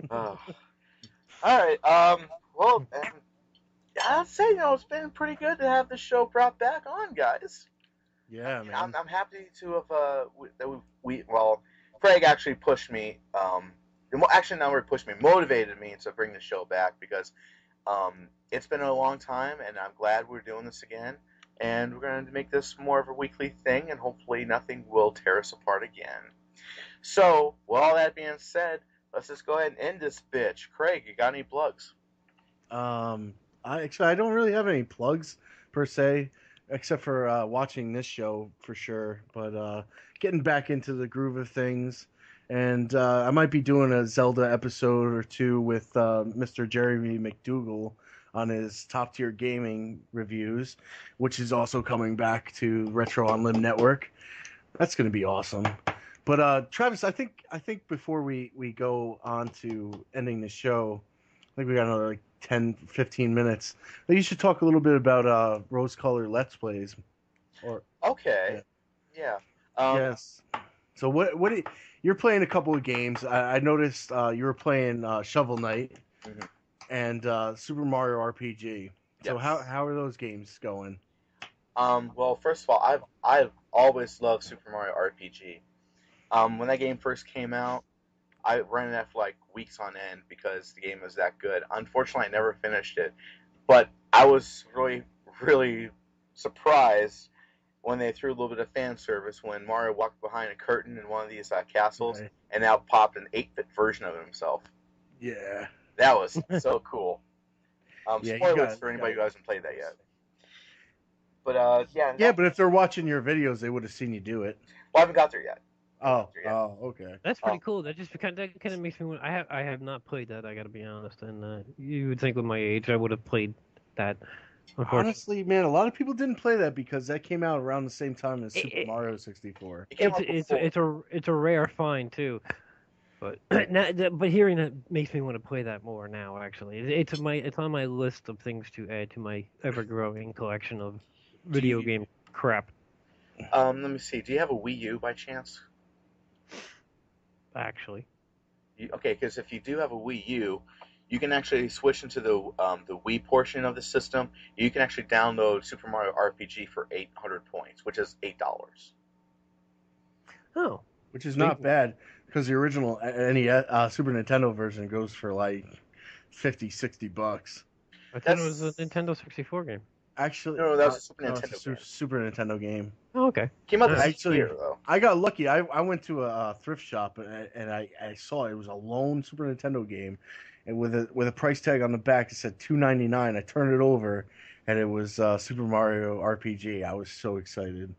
S1: Oh. All right. Well, I'd say it's been pretty good to have the show brought back on, guys.
S2: Yeah, man.
S1: I'm happy to have well, Craig actually pushed me. Actually, not really pushed me, motivated me to bring the show back because it's been a long time, and I'm glad we're doing this again. And we're going to make this more of a weekly thing, and hopefully nothing will tear us apart again. So, with all that being said, let's just go ahead and end this bitch. Craig, you got any plugs?
S2: I don't really have any plugs per se, except for watching this show for sure. But getting back into the groove of things, and I might be doing a Zelda episode or two with Mr. Jeremy McDougal on his top tier gaming reviews, which is also coming back to Retro Unlim Network. That's going to be awesome. But Travis, I think before we go on to ending the show, I think we got another like 10, 15 minutes. But you should talk a little bit about Rose Color Let's Plays.
S1: Okay. Yeah.
S2: Yes. So what you're playing a couple of games. I noticed you were playing Shovel Knight. Mm-hmm. And Super Mario RPG. So
S1: yes.
S2: how are those games going?
S1: Well, first of all, I've always loved Super Mario RPG. When that game first came out, I ran it for like weeks on end because the game was that good. Unfortunately, I never finished it, but I was really, really surprised when they threw a little bit of fan service when Mario walked behind a curtain in one of these castles, right, and now popped an 8-bit version of himself.
S2: Yeah.
S1: That was so cool. Spoilers for anybody who hasn't played that yet. But
S2: but if they're watching your videos, they would have seen you do it.
S1: Well, I haven't got there yet.
S2: Okay.
S3: That's pretty cool. That kind of makes me. I have not played that. I got to be honest. And you would think with my age, I would have played that.
S2: Honestly, man, a lot of people didn't play that because that came out around the same time as Super Mario 64.
S3: It's a rare find too. But hearing that makes me want to play that more now. Actually, it's on my list of things to add to my ever-growing collection of video game crap.
S1: Let me see. Do you have a Wii U by chance?
S3: Actually,
S1: okay. Because if you do have a Wii U, you can actually switch into the Wii portion of the system. You can actually download Super Mario RPG for 800 points, which is $8.
S3: Oh,
S2: which is not bad. Because the original Super Nintendo version goes for like $50-$60.
S3: I thought it was a Nintendo 64 game.
S2: Actually,
S1: no, that was a Super Nintendo game.
S2: Super Nintendo game.
S3: Oh, okay.
S1: Came out this year, though.
S2: I got lucky. I went to a thrift shop and I saw it was a lone Super Nintendo game, and with a price tag on the back it said $2.99. I turned it over, and it was Super Mario RPG. I was so excited.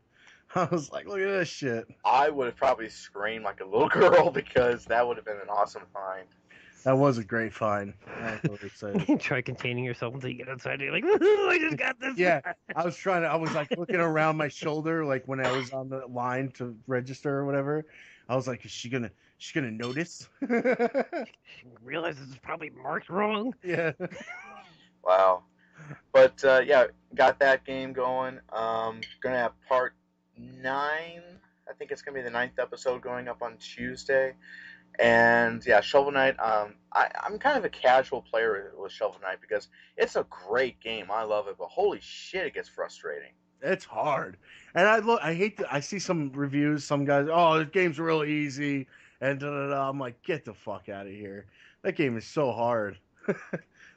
S2: I was like, look at this shit.
S1: I would have probably screamed like a little girl because that would have been an awesome find.
S2: That was a great find. I was really excited.
S3: Try containing yourself until you get outside. You're like, I just got this.
S2: Yeah, I was like looking around my shoulder, like when I was on the line to register or whatever. I was like, is she gonna notice?
S3: She realizes it's probably marked wrong.
S2: Yeah.
S1: Wow. But got that game going. Gonna have part 9. I think it's gonna be the 9th episode going up on Tuesday. And yeah, Shovel Knight. I'm kind of a casual player with Shovel Knight because it's a great game. I love it, but holy shit, it gets frustrating.
S2: It's hard, and I see some reviews. Some guys, oh, this game's really easy, and I'm like, get the fuck out of here. That game is so hard.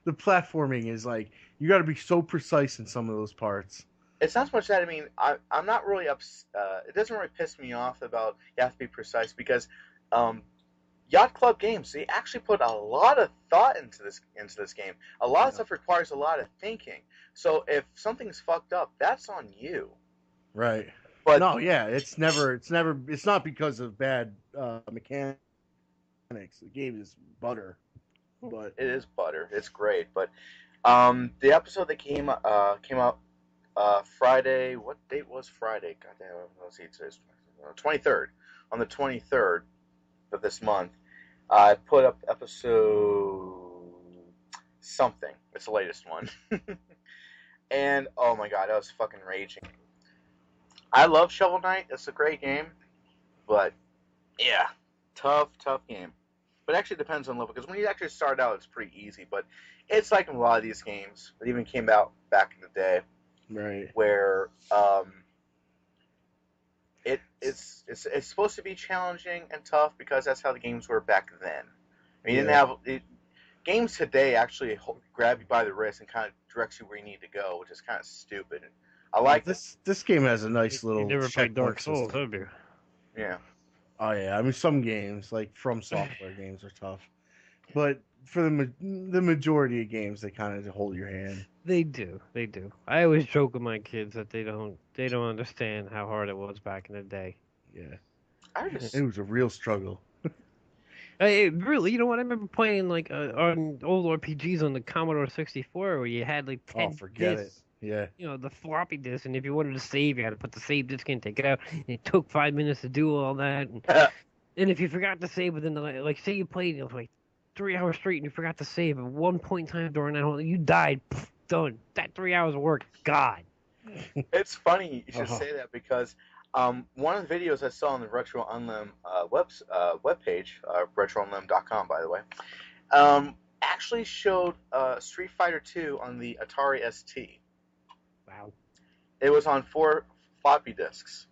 S2: The platforming is like you got to be so precise in some of those parts.
S1: It's not so much that. I mean, I'm not really it doesn't really piss me off about you have to be precise because Yacht Club games, they actually put a lot of thought into this game. A lot of stuff requires a lot of thinking. So if something's fucked up, that's on you.
S2: Right.
S1: But
S2: no, yeah, it's not because of bad mechanics. The game is butter. But
S1: it is butter. It's great. But the episode that came out Friday. What date was Friday? God damn, let's see. Today's 23rd. On the 23rd of this month, I put up episode something. It's the latest one. And oh my god, I was fucking raging. I love Shovel Knight. It's a great game, but yeah, tough game. But it actually depends on level, because when you actually start out, it's pretty easy. But it's like in a lot of these games that even came out back in the day,
S2: Right.
S1: where it's supposed to be challenging and tough because that's how the games were back then. I mean, you didn't have games today actually grab you by the wrist and kind of directs you where you need to go, which is kind of stupid. I like
S2: this. This game has a nice little.
S3: You never played Dark
S2: checkpoint
S3: Souls,
S2: system.
S3: have you?
S1: Yeah.
S2: Oh yeah, I mean some games like From Software games are tough, but for the majority of games, they kind of hold your hand.
S3: They do. I always joke with my kids that they don't understand how hard it was back in the day.
S2: Yeah,
S1: I just
S2: it was a real struggle.
S3: Really, you know what? I remember playing like on old RPGs on the Commodore 64 where you had like 10
S2: forget
S3: discs.
S2: it. Yeah.
S3: You know, the floppy disk, and if you wanted to save, you had to put the save disk in, take it out. And it took 5 minutes to do all that. And if you forgot to save within the, like, say you played, you know, for like 3 hours straight and you forgot to save, at one point in time during that whole, you died, done. That 3 hours of work, God.
S1: It's funny you should say that, because one of the videos I saw on the Retro Unlim webpage, retrounlim.com, by the way, actually showed Street Fighter 2 on the Atari ST.
S3: Wow.
S1: It was on 4 floppy disks.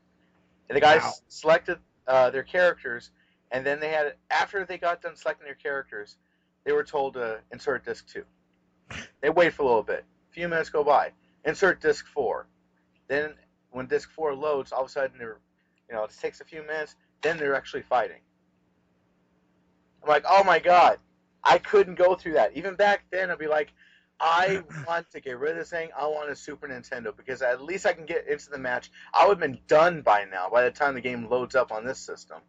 S1: And the guys selected their characters, and then they had, after they got done selecting their characters, they were told to insert disc 2. They wait for a little bit. A few minutes go by. Insert disc 4. Then when disc 4 loads, all of a sudden it takes a few minutes, then they're actually fighting. I'm like, oh my god, I couldn't go through that. Even back then, I'd be like, I want to get rid of this thing. I want a Super Nintendo, because at least I can get into the match. I would have been done by now, by the time the game loads up on this system.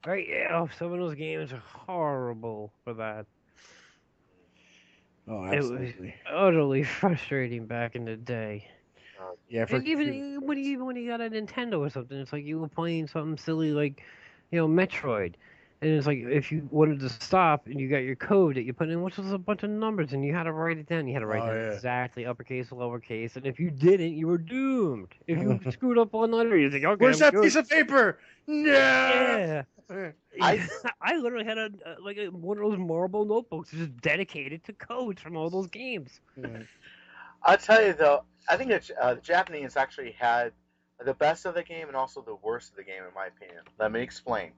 S3: Right, yeah, some of those games are horrible for that.
S2: Oh, absolutely.
S3: It was utterly frustrating back in the day.
S2: Yeah,
S3: And even when you got a Nintendo or something, it's like you were playing something silly like, you know, Metroid. And it's like if you wanted to stop and you got your code that you put in, which was a bunch of numbers, and you had to write it down. You had to write down exactly uppercase or lowercase. And if you didn't, you were doomed. If you screwed up one letter, you think, okay,
S2: where's that piece of paper?
S3: Yeah. I literally had one of those marble notebooks just dedicated to codes from all those games.
S1: I'll tell you though, I think the Japanese actually had the best of the game and also the worst of the game, in my opinion. Let me explain.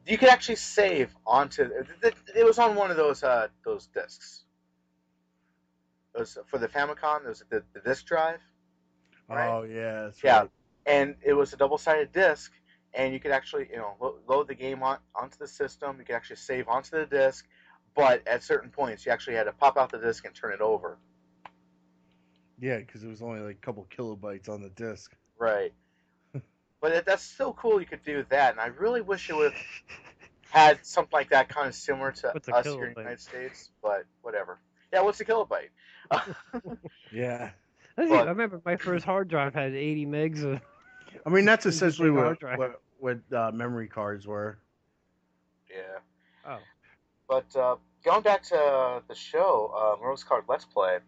S1: You could actually save onto it was on one of those discs. It was for the Famicom. It was the disc drive. Right?
S2: Oh yeah, that's right.
S1: And it was a double-sided disc, and you could actually load the game onto the system. You could actually save onto the disc, but at certain points you actually had to pop out the disc and turn it over.
S2: Yeah, because it was only like a couple kilobytes on the disc.
S1: Right. But that's so cool you could do that, and I really wish it would have had something like that kind of similar to us here in the United States, but whatever. Yeah, what's a kilobyte?
S2: Yeah.
S3: I remember my first hard drive had 80 megs of...
S2: I mean, that's essentially what memory cards were.
S1: Yeah.
S3: Oh.
S1: But going back to the show, Rose Card Let's Play,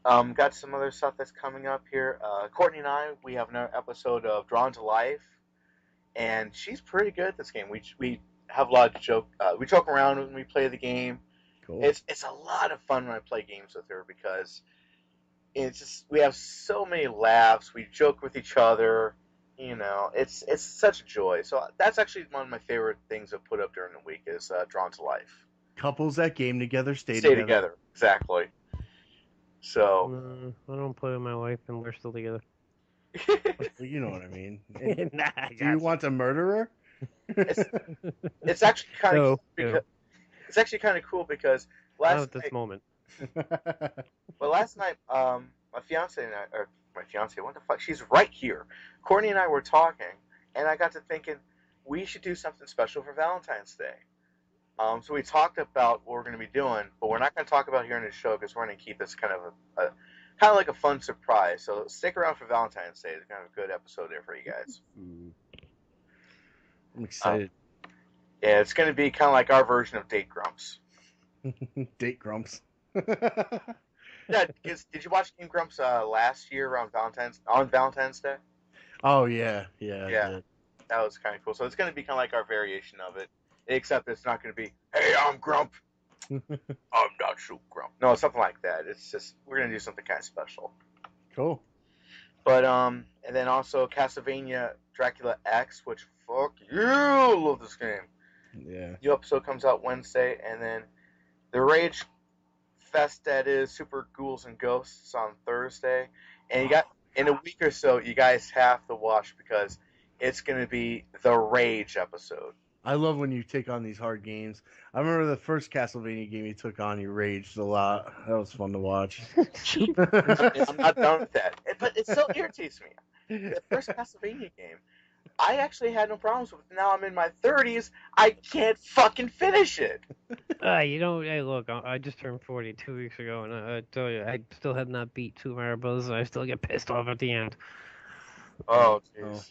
S1: got some other stuff that's coming up here. Courtney and I, we have another episode of Drawn to Life, and she's pretty good at this game. We have a lot of joke. We joke around when we play the game.
S2: Cool.
S1: It's a lot of fun when I play games with her, because it's just, we have so many laughs. We joke with each other. You know, it's such a joy. So that's actually one of my favorite things to put up during the week is Drawn to Life.
S2: Couples that game together stay
S1: together. Exactly. So
S3: I don't play with my wife, and we're still together.
S2: Well, you know what I mean. Do you want to murder her?
S1: It's actually kind of it's actually kind of cool because last
S3: moment.
S1: Well, last night, my fiance and I, or my fiance, what the fuck? She's right here. Courtney and I were talking, and I got to thinking we should do something special for Valentine's Day. So we talked about what we're going to be doing, but we're not going to talk about it here in the show because we're going to keep this kind of like a fun surprise. So stick around for Valentine's Day. It's kind of a good episode there for you guys.
S2: I'm excited.
S1: Yeah, it's going to be kind of like our version of Date Grumps.
S2: Date Grumps.
S1: Yeah, did you watch Game Grumps last year around Valentine's Day?
S2: Oh yeah, yeah, I
S1: Yeah.
S2: did.
S1: That was kind of cool. So it's going to be kind of like our variation of it, except it's not going to be, "Hey, I'm Grump. I'm not so Grump." No, something like that. It's just we're going to do something kind of special.
S2: Cool.
S1: But and then also Castlevania Dracula X, which fuck you, love this game.
S2: Yeah.
S1: New episode comes out Wednesday, and then the Rage Fest that is Super Ghouls and Ghosts on Thursday, and you got in a week or so you guys have to watch because it's going to be the Rage episode.
S2: I love when you take on these hard games. I remember the first Castlevania game you took on, you raged a lot. That was fun to watch.
S1: I'm not done with that, but it still irritates me. The first Castlevania game, I actually had no problems with. Now I'm in my 30s, I can't fucking finish it.
S3: You know, hey, look, I just turned 40 2 weeks ago, and I tell you, I still have not beat Two Mario Bros. And I still get pissed off at the end.
S1: Oh, jeez.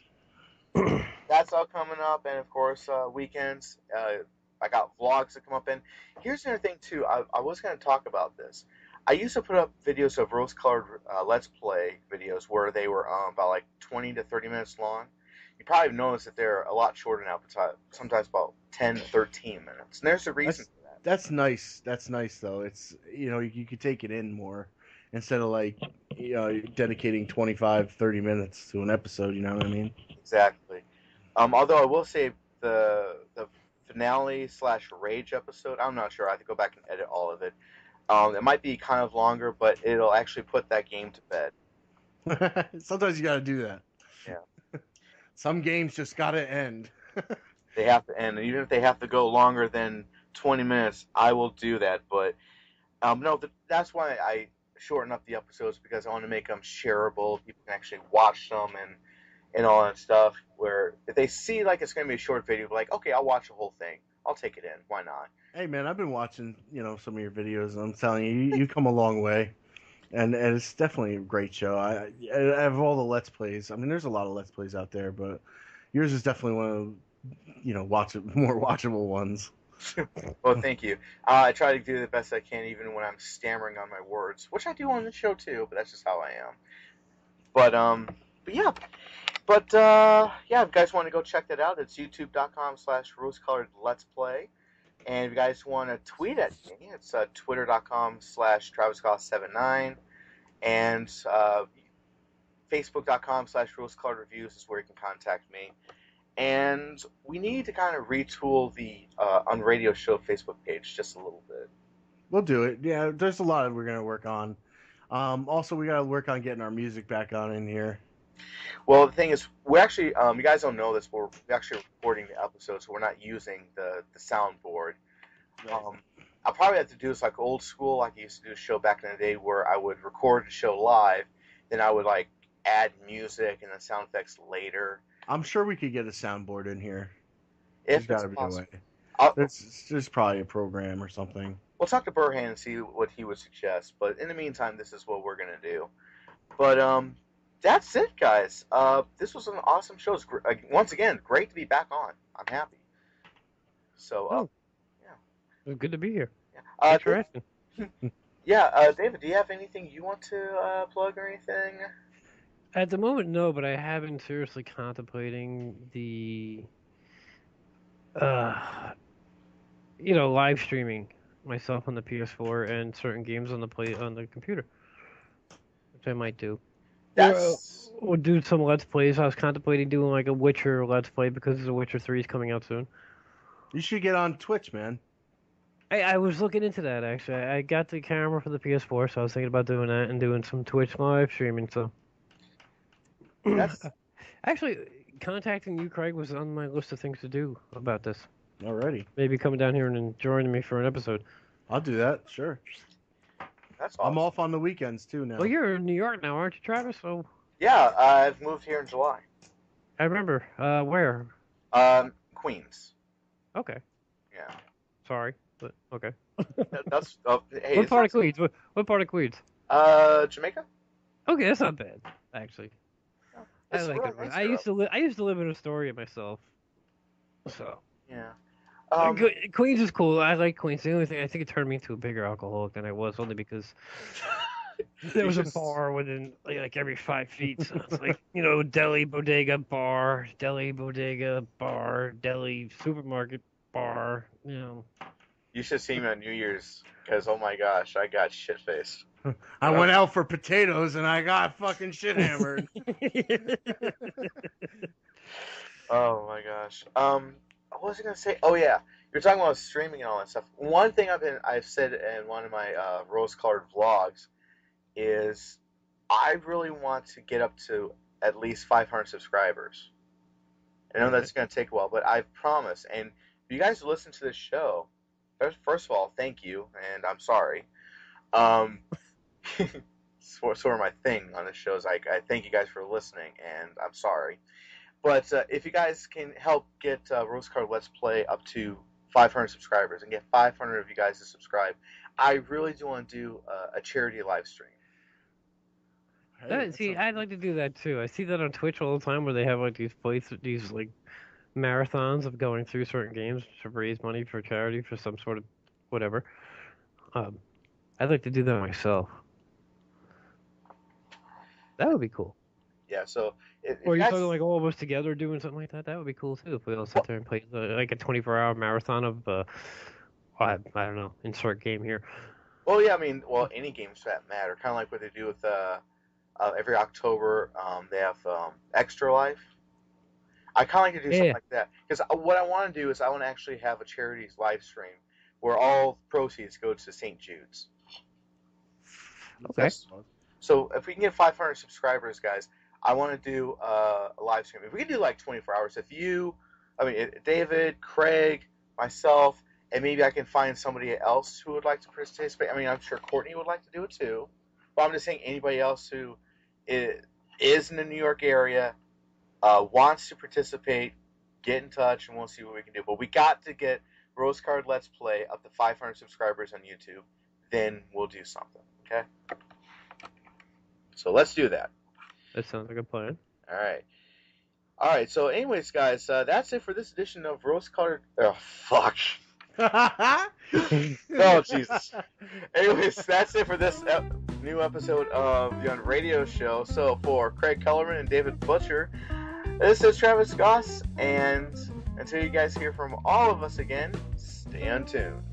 S1: That's all coming up, and of course, weekends. I got vlogs that come up in. Here's another thing too. I was going to talk about this. I used to put up videos of rose-colored Let's Play videos where they were about like 20 to 30 minutes long. You probably noticed that they're a lot shorter now, but sometimes about 10 to 13 minutes. And there's a reason for that.
S2: That's nice. That's nice though. It's you could take it in more instead of like dedicating 25, 30 minutes to an episode. You know what I mean?
S1: Exactly. Although I will say the finale / rage episode, I'm not sure. I have to go back and edit all of it. It might be kind of longer, but it'll actually put that game to bed.
S2: Sometimes you got to do that.
S1: Yeah.
S2: Some games just got to end.
S1: They have to end, and even if they have to go longer than 20 minutes, I will do that. But no, that's why I shorten up the episodes, because I want to make them shareable. People can actually watch them and all that stuff. Where if they see like it's going to be a short video, like, okay, I'll watch the whole thing. I'll take it in. Why not?
S2: Hey man, I've been watching some of your videos, and I'm telling you, you come a long way, and it's definitely a great show. I have all the Let's Plays. I mean, there's a lot of Let's Plays out there, but yours is definitely one of more watchable ones.
S1: Well, thank you. I try to do the best I can, even when I'm stammering on my words, which I do on the show too. But that's just how I am. But yeah. But yeah, if you guys want to go check that out, it's youtube.com/rosecoloredletsplay. And if you guys want to tweet at me, it's twitter.com/TravisGoss79. And facebook.com/rosecoloredreviews is where you can contact me. And we need to kind of retool the UnRadio Show Facebook page just a little bit.
S2: We'll do it. Yeah, there's a lot we're going to work on. Also, we got to work on getting our music back on in here.
S1: Well, the thing is, we're actually, you guys don't know this, we're actually recording the episode, so we're not using the soundboard.
S2: Right.
S1: I'll probably have to do this like old school, like I used to do a show back in the day where I would record the show live, then I would like add music and the sound effects later.
S2: I'm sure we could get a soundboard in here.
S1: If
S2: There's
S1: it's
S2: got to be
S1: possible.
S2: a way. There's probably a program or something.
S1: We'll talk to Burhan and see what he would suggest, but in the meantime, this is what we're going to do. But, that's it, guys. This was an awesome show. Once again, great to be back on. I'm happy. So, yeah.
S3: It was good to be here.
S1: Yeah.
S3: Thanks for asking.
S1: Yeah, David, do you have anything you want to plug or anything?
S3: At the moment, no, but I have been seriously contemplating the, live streaming myself on the PS4 and certain games on the computer, which I might do. We'll do some Let's Plays. I was contemplating doing like a Witcher Let's Play because The Witcher 3 is coming out soon.
S2: You should get on Twitch, man.
S3: I was looking into that, actually. I got the camera for the PS4, so I was thinking about doing that and doing some Twitch live streaming, so... Actually, contacting you, Craig, was on my list of things to do about this.
S2: Alriady.
S3: Maybe coming down here and joining me for an episode.
S2: I'll do that, sure.
S1: That's awesome.
S2: I'm off on the weekends, too, now.
S3: Well, you're in New York now, aren't you, Travis? So...
S1: Yeah, I've moved here in July.
S3: I remember. Where?
S1: Queens.
S3: Okay.
S1: Yeah.
S3: Sorry, but okay.
S1: That's hey.
S3: What part of Queens? What part of Queens?
S1: Jamaica.
S3: Okay, that's not bad, actually. I
S1: It's
S3: like
S1: really
S3: it.
S1: nice
S3: I
S1: here.
S3: used to live in Astoria myself. So
S1: Yeah.
S3: Queens is cool. I like Queens. The only thing I think it turned me into a bigger alcoholic than I was, only because There was a
S1: just-
S3: bar within like every 5 feet. So it's like, deli, bodega, bar, deli, bodega, bar, deli, supermarket, bar.
S1: You should see me on New Year's, because oh my gosh, I got shit faced.
S2: I went out for potatoes and I got fucking shit hammered.
S1: Oh my gosh. What was I gonna say? Oh yeah, you're talking about streaming and all that stuff. One thing I've said in one of my rose-colored vlogs is I really want to get up to at least 500 subscribers. I know that's gonna take a while, but I promise. And if you guys listen to this show, first of all, thank you, and I'm sorry. Sort of my thing on this show is I thank you guys for listening, and I'm sorry. But if you guys can help get Rose Card Let's Play up to 500 subscribers and get 500 of you guys to subscribe, I really do want to do a charity live stream.
S3: I'd like to do that too. I see that on Twitch all the time where they have like these like marathons of going through certain games to raise money for charity for some sort of whatever. I'd like to do that myself. That would be cool.
S1: Yeah, so...
S3: Or you're talking like all of us together doing something like that? That would be cool too if we all sit there and play like a 24-hour marathon of, I don't know, insert game here.
S1: Well, yeah, I mean, any games for that matter. Kind of like what they do with every October, they have Extra Life. I kind of like to do something like that. Because what I want to do is I want to actually have a charities live stream where all proceeds go to St. Jude's.
S3: Okay.
S1: So if we can get 500 subscribers, guys, I want to do a live stream. If we can do like 24 hours, David, Craig, myself, and maybe I can find somebody else who would like to participate. I mean, I'm sure Courtney would like to do it too. But I'm just saying anybody else who is in the New York area, wants to participate, get in touch, and we'll see what we can do. But we got to get Rose Card Let's Play up to 500 subscribers on YouTube. Then we'll do something, okay? So let's do that.
S3: That sounds like a plan.
S1: All right. So, anyways, guys, that's it for this edition of Rose Colored. Oh, fuck. Oh, Jesus. Anyways, that's it for this new episode of the UnRadio Show. So, for Craig Kellerman and David Butcher, this is Travis Goss, and until you guys hear from all of us again, stay tuned.